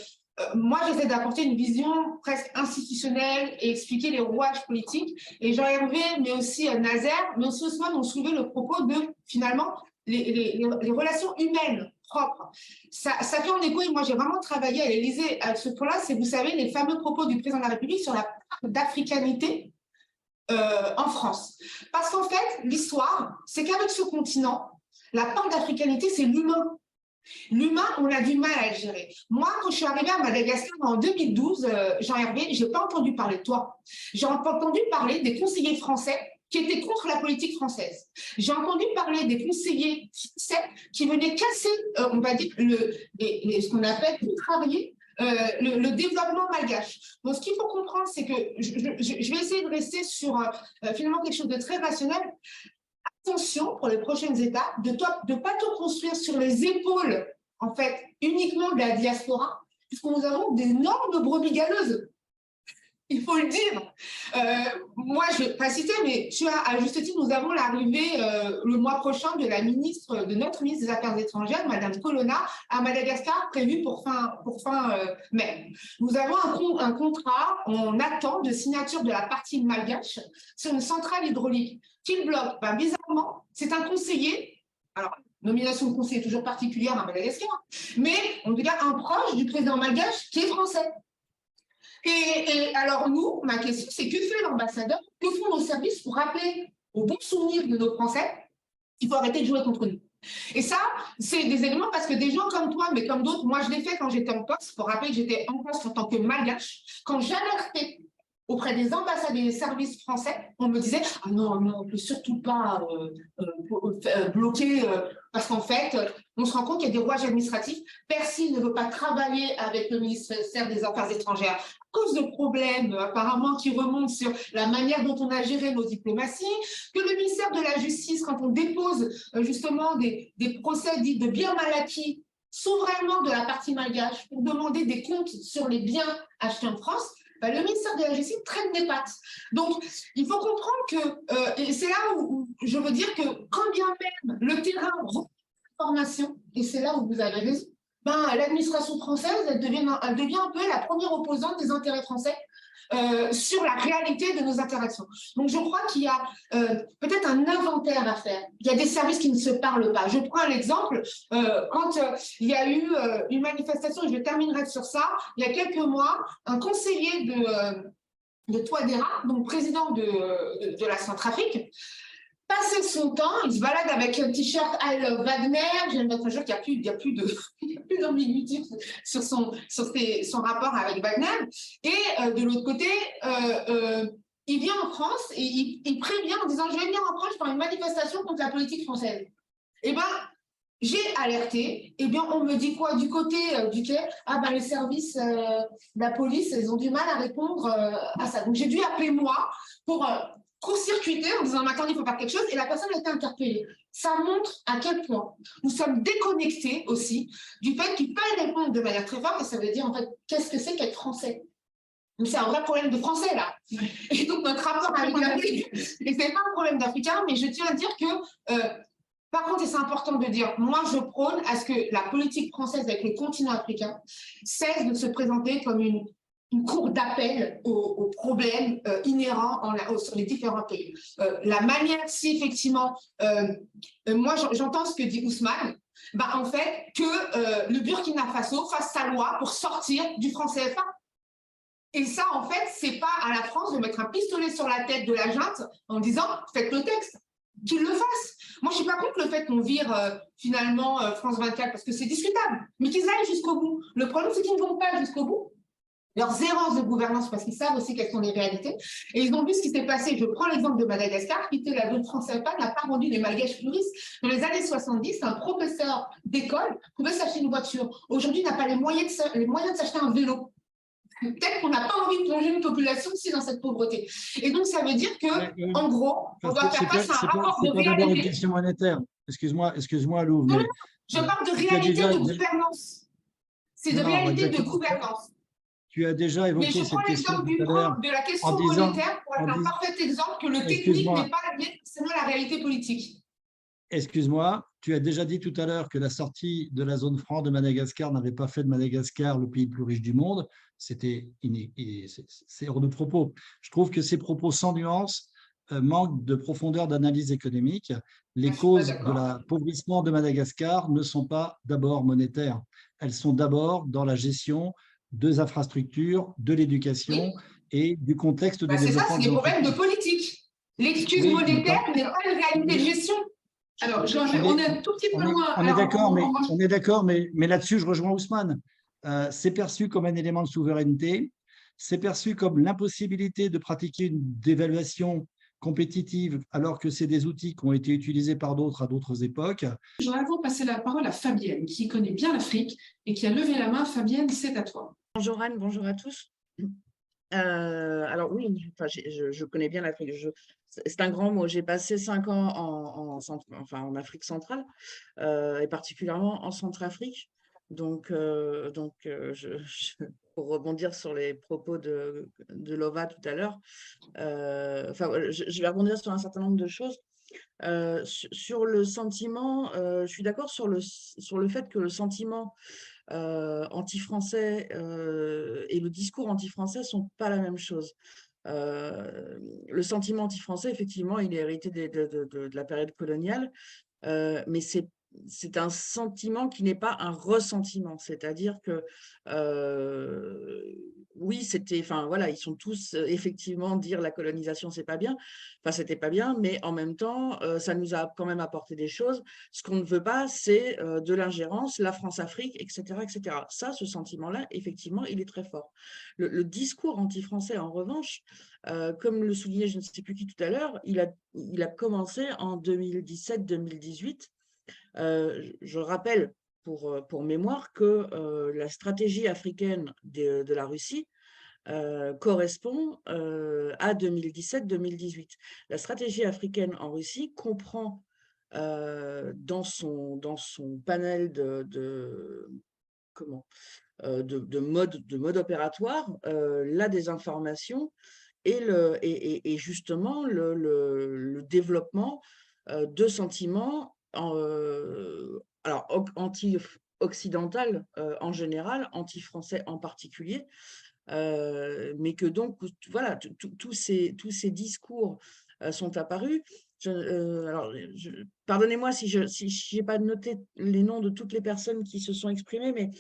Moi, j'essaie d'apporter une vision presque institutionnelle et expliquer les rouages politiques. Et Jean-Hervé, mais aussi Nazer, mais aussi Ousmane ont soulevé le propos de, finalement, les relations humaines propres. Ça fait en écho, et moi j'ai vraiment travaillé à l'Élysée à ce point-là, c'est, vous savez, les fameux propos du président de la République sur la part d'africanité en France. Parce qu'en fait, l'histoire, c'est qu'avec ce continent, la part d'africanité, c'est l'humain. L'humain, on a du mal à le gérer. Moi, quand je suis arrivée à Madagascar en 2012, Jean-Hervé, je n'ai pas entendu parler de toi. J'ai entendu parler des conseillers français qui étaient contre la politique française. J'ai entendu parler des conseillers français qui venaient casser, on va dire, ce qu'on appelle travailler le développement malgache. Donc, ce qu'il faut comprendre, c'est que je vais essayer de rester sur finalement quelque chose de très rationnel. Attention pour les prochaines étapes, de ne pas tout construire sur les épaules, en fait, uniquement de la diaspora, puisque nous avons d'énormes brebis galeuses. Il faut le dire. Moi, je ne vais pas citer, mais tu as, à juste titre, nous avons l'arrivée le mois prochain de notre ministre des Affaires étrangères, Madame Colonna, à Madagascar, prévue pour fin mai. Nous avons un contrat en attente de signature de la partie malgache sur une centrale hydraulique. Qui le bloque? Ben, bizarrement, c'est un conseiller. Alors, nomination de conseiller toujours particulière à Madagascar, mais en tout cas un proche du président malgache qui est français. Et alors nous, ma question, c'est que fait l'ambassadeur, que font nos services pour rappeler au bon souvenir de nos Français qu'il faut arrêter de jouer contre nous? Et ça, c'est des éléments parce que des gens comme toi, mais comme d'autres, moi je l'ai fait quand j'étais en poste, pour rappeler que j'étais en poste en tant que malgache, quand j'alertais auprès des ambassades et des services français, on me disait « Ah non, non, on ne peut surtout pas bloquer, parce qu'en fait, on se rend compte qu'il y a des rouages administratifs. Persil ne veut pas travailler avec le ministère des Affaires étrangères à cause de problèmes apparemment qui remontent sur la manière dont on a géré nos diplomaties, que le ministère de la Justice, quand on dépose justement des procès dits de biens mal acquis, souverainement de la partie malgache, pour demander des comptes sur les biens achetés en France, ben, le ministère de la Justice traîne des pattes. Donc, il faut comprendre que, et c'est là où je veux dire que quand bien même le terrain formation, et c'est là où vous avez raison, ben, l'administration française, elle devient un peu la première opposante des intérêts français sur la réalité de nos interactions. Donc, je crois qu'il y a peut-être un inventaire à faire. Il y a des services qui ne se parlent pas. Je prends l'exemple, quand il y a eu une manifestation, et je terminerai sur ça, il y a quelques mois, un conseiller de Touadéra, donc président de la Centrafrique, passait son temps, il se balade avec un t-shirt I love Wagner, j'aime mettre un jour qu'il n'y a plus d'ambiguïté sur son rapport avec Wagner, et de l'autre côté, il vient en France et il prévient en disant « je vais venir en France pour une manifestation contre la politique française ». Eh bien, j'ai alerté, eh bien, on me dit quoi du côté duquel ah ben les services de la police, ils ont du mal à répondre à ça. Donc, j'ai dû appeler moi pour court-circuiter en disant « attendez, il faut faire quelque chose » et la personne a été interpellée. Ça montre à quel point nous sommes déconnectés aussi du fait qu'il fallait répondre de manière très forte et ça veut dire en fait, qu'est-ce que c'est qu'être français ? C'est un vrai problème de français, là. Et donc, notre rapport avec l'Afrique, et ce n'est pas un problème d'Africain, mais je tiens à dire que par contre, et c'est important de dire, moi je prône à ce que la politique française avec le continent africain cesse de se présenter comme une cour d'appel aux problèmes inhérents sur les différents pays. La manière, si effectivement, moi j'entends ce que dit Ousmane, bah, en fait, que le Burkina Faso fasse sa loi pour sortir du franc CFA. Et ça, en fait, c'est pas à la France de mettre un pistolet sur la tête de la junte en disant « faites le texte ». Qu'ils le fassent. Moi, je ne suis pas contre le fait qu'on vire finalement France 24 parce que c'est discutable, mais qu'ils aillent jusqu'au bout. Le problème, c'est qu'ils ne vont pas jusqu'au bout. Leurs errances de gouvernance, parce qu'ils savent aussi quelles sont les réalités. Et ils ont vu ce qui s'est passé. Je prends l'exemple de Madagascar, qui était la zone France CFA, n'a pas rendu les Malgaches flouristes. Dans les années 70, un professeur d'école pouvait s'acheter une voiture. Aujourd'hui, il n'a pas les moyens de s'acheter un vélo. Peut-être qu'on n'a pas envie de plonger une population aussi dans cette pauvreté. Et donc, ça veut dire que, en gros, on doit faire face à un rapport de réalité. C'est une question monétaire. Excuse-moi, Lou. Non, non, je parle de réalité de gouvernance. C'est de réalité de gouvernance. Tu as déjà évoqué cette question tout à l'heure. De la question monétaire pour être un parfait exemple que le technique n'est pas lié selon la réalité politique. Excuse-moi, tu as déjà dit tout à l'heure que la sortie de la zone franc de Madagascar n'avait pas fait de Madagascar le pays le plus riche du monde. C'est hors de propos. Je trouve que ces propos sans nuance manquent de profondeur d'analyse économique. Les causes de l'appauvrissement de Madagascar ne sont pas d'abord monétaires. Elles sont d'abord dans la gestion des infrastructures, de l'éducation et du contexte de développement. C'est ça, c'est des problèmes de politique. L'excuse monétaire n'est pas une réalité de gestion. Alors, on est un tout petit peu loin. On est d'accord, mais là-dessus, je rejoins Ousmane. C'est perçu comme un élément de souveraineté, c'est perçu comme l'impossibilité de pratiquer une dévaluation compétitive alors que c'est des outils qui ont été utilisés par d'autres à d'autres époques. Je voudrais vous passer la parole à Fabienne, qui connaît bien l'Afrique et qui a levé la main. Fabienne, c'est à toi. Bonjour Anne, bonjour à tous. Alors oui, enfin, je connais bien l'Afrique. C'est un grand mot. J'ai passé 5 ans en Afrique centrale et particulièrement en Centrafrique. Donc, pour rebondir sur les propos de Lova tout à l'heure, je vais rebondir sur un certain nombre de choses. Sur le sentiment, je suis d'accord sur le fait que le sentiment anti-français et le discours anti-français ne sont pas la même chose. Le sentiment anti-français, effectivement, il est hérité de la période coloniale, mais c'est un sentiment qui n'est pas un ressentiment, c'est-à-dire que oui, c'était, enfin voilà, ils sont tous effectivement dire la colonisation c'est pas bien, enfin c'était pas bien, mais en même temps ça nous a quand même apporté des choses. Ce qu'on ne veut pas, c'est de l'ingérence, la France-Afrique, etc., etc. Ça, ce sentiment-là, effectivement, il est très fort. Le discours anti-français, en revanche, comme le soulignait je ne sais plus qui tout à l'heure, il a commencé en 2017-2018. Je rappelle pour mémoire que la stratégie africaine de la Russie correspond à 2017-2018. La stratégie africaine en Russie comprend dans son panel de mode opératoire la désinformation et justement le développement de sentiments alors anti-occidental en général, anti-français en particulier, mais que donc, voilà, tous ces discours sont apparus. Pardonnez-moi si je n'ai pas noté les noms de toutes les personnes qui se sont exprimées, mais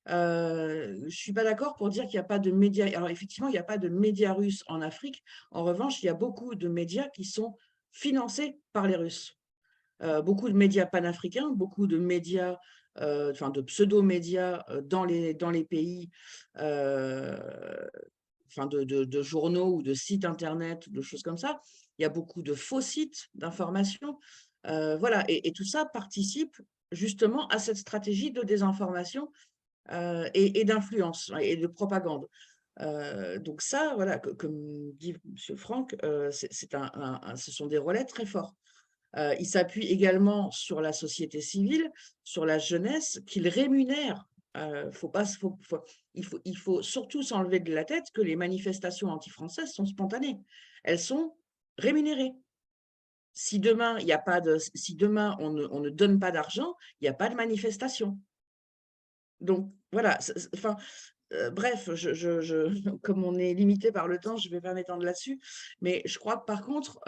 je ne suis pas d'accord pour dire qu'il n'y a pas de médias. Alors, effectivement, il n'y a pas de médias russes en Afrique. En revanche, il y a beaucoup de médias qui sont financés par les Russes. Beaucoup de médias panafricains, beaucoup de médias, enfin de pseudo-médias dans les pays, enfin de journaux ou de sites internet, de choses comme ça. Il y a beaucoup de faux sites d'information. Voilà, et tout ça participe justement à cette stratégie de désinformation et d'influence et de propagande. Donc ça, voilà, comme dit M. Franck, ce sont des relais très forts. Il s'appuie également sur la société civile, sur la jeunesse, qu'il rémunère. Il faut surtout s'enlever de la tête que les manifestations anti-françaises sont spontanées. Elles sont rémunérées. Si demain, on ne donne pas d'argent, il n'y a pas de manifestation. Donc, voilà. Enfin, bref, comme on est limité par le temps, je ne vais pas m'étendre là-dessus. Mais je crois que par contre,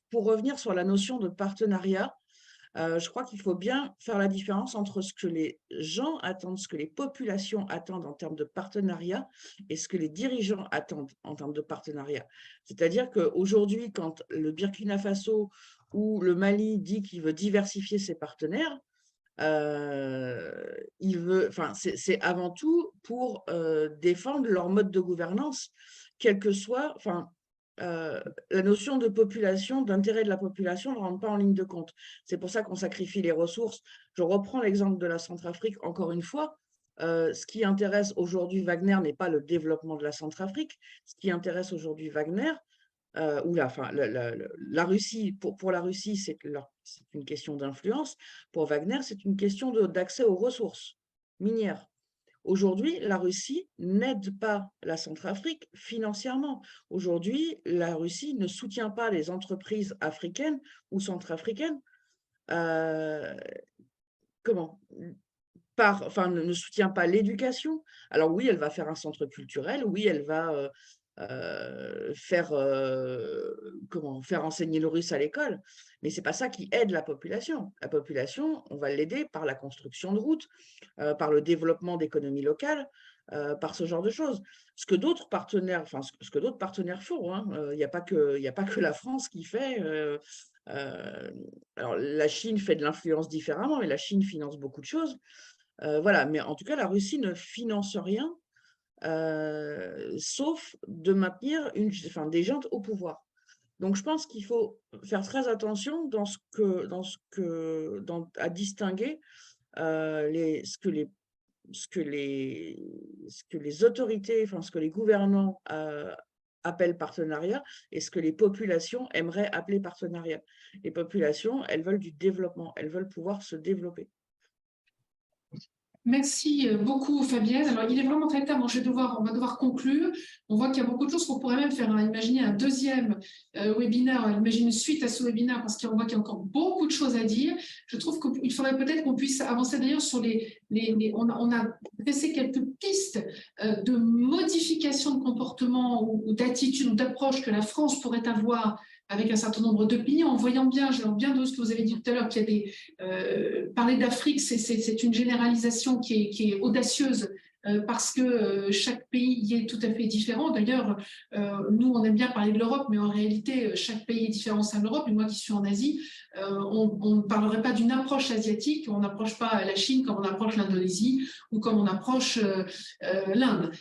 pour revenir sur la notion de partenariat, je crois qu'il faut bien faire la différence entre ce que les gens attendent, ce que les populations attendent en termes de partenariat et ce que les dirigeants attendent en termes de partenariat. C'est-à-dire qu'aujourd'hui, quand le Burkina Faso ou le Mali dit qu'il veut diversifier ses partenaires, c'est avant tout pour défendre leur mode de gouvernance, quelle que soit, la notion de population, d'intérêt de la population ne rentre pas en ligne de compte. C'est pour ça qu'on sacrifie les ressources. Je reprends l'exemple de la Centrafrique encore une fois. Ce qui intéresse aujourd'hui Wagner n'est pas le développement de la Centrafrique. Ce qui intéresse aujourd'hui Wagner, la Russie, pour la Russie, c'est une question d'influence. Pour Wagner, c'est une question d'accès aux ressources minières. Aujourd'hui, la Russie n'aide pas la Centrafrique financièrement. Aujourd'hui, la Russie ne soutient pas les entreprises africaines ou centrafricaines. Ne soutient pas l'éducation. Alors oui, elle va faire un centre culturel, oui, elle va faire enseigner le russe à l'école, mais c'est pas ça qui aide la population. La population, on va l'aider par la construction de routes, par le développement d'économies locales, par ce genre de choses. Ce que d'autres partenaires font, hein. Il n'y a pas que la France qui fait. Alors la Chine fait de l'influence différemment, mais la Chine finance beaucoup de choses. Voilà, mais en tout cas, la Russie ne finance rien. Sauf de maintenir des gens au pouvoir. Donc, je pense qu'il faut faire très attention à distinguer ce que les autorités, ce que les gouvernants appellent partenariat et ce que les populations aimeraient appeler partenariat. Les populations, elles veulent du développement, elles veulent pouvoir se développer. Merci beaucoup, Fabienne. Alors, il est vraiment très tard, on va devoir conclure. On voit qu'il y a beaucoup de choses qu'on pourrait même faire. Imaginer un deuxième webinaire, imaginer une suite à ce webinaire, parce qu'on voit qu'il y a encore beaucoup de choses à dire. Je trouve qu'il faudrait peut-être qu'on puisse avancer d'ailleurs sur on a dressé quelques pistes de modification de comportement ou d'attitude ou d'approche que la France pourrait avoir avec un certain nombre de pays, en voyant bien, bien de ce que vous avez dit tout à l'heure, qu'il y a parler d'Afrique, c'est une généralisation qui est audacieuse, parce que chaque pays y est tout à fait différent. D'ailleurs, nous, on aime bien parler de l'Europe, mais en réalité, chaque pays est différent au sein de l'Europe. Et moi qui suis en Asie, on ne parlerait pas d'une approche asiatique, on n'approche pas la Chine comme on approche l'Indonésie ou comme on approche l'Inde.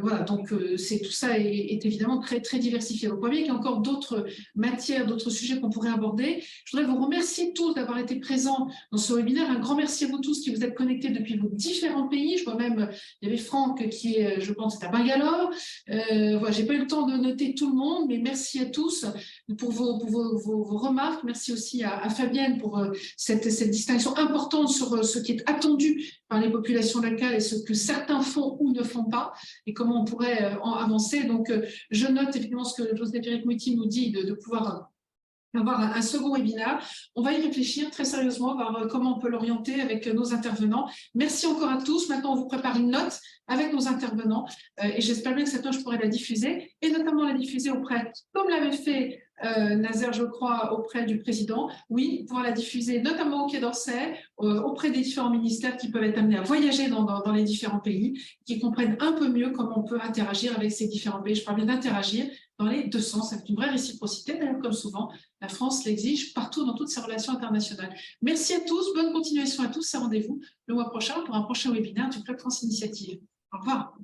Voilà, donc tout ça est évidemment très, très diversifié. Donc, vous voyez qu'il y a encore d'autres matières, d'autres sujets qu'on pourrait aborder. Je voudrais vous remercier tous d'avoir été présents dans ce webinaire. Un grand merci à vous tous qui vous êtes connectés depuis vos différents pays. Je vois même, il y avait Franck qui est, je pense, à Bangalore. Voilà, je n'ai pas eu le temps de noter tout le monde, mais merci à tous pour vos remarques. Merci aussi à Fabienne pour cette distinction importante sur ce qui est attendu par les populations locales et ce que certains font ou ne font pas et comment on pourrait en avancer. Donc, je note effectivement ce que José Pierrick-Mouty nous dit de pouvoir avoir un second webinaire. On va y réfléchir très sérieusement, voir comment on peut l'orienter avec nos intervenants. Merci encore à tous. Maintenant, on vous prépare une note avec nos intervenents et j'espère bien que cette note, je pourrai la diffuser et notamment la diffuser auprès, comme l'avait fait Nazer, je crois, auprès du président. Oui, pouvoir la diffuser notamment au Quai d'Orsay, auprès des différents ministères qui peuvent être amenés à voyager dans les différents pays, qui comprennent un peu mieux comment on peut interagir avec ces différents pays. Je parle bien d'interagir dans les deux sens, avec une vraie réciprocité, d'ailleurs, comme souvent, la France l'exige partout dans toutes ses relations internationales. Merci à tous, bonne continuation à tous et rendez-vous le mois prochain pour un prochain webinaire du Club France Initiative. Au revoir.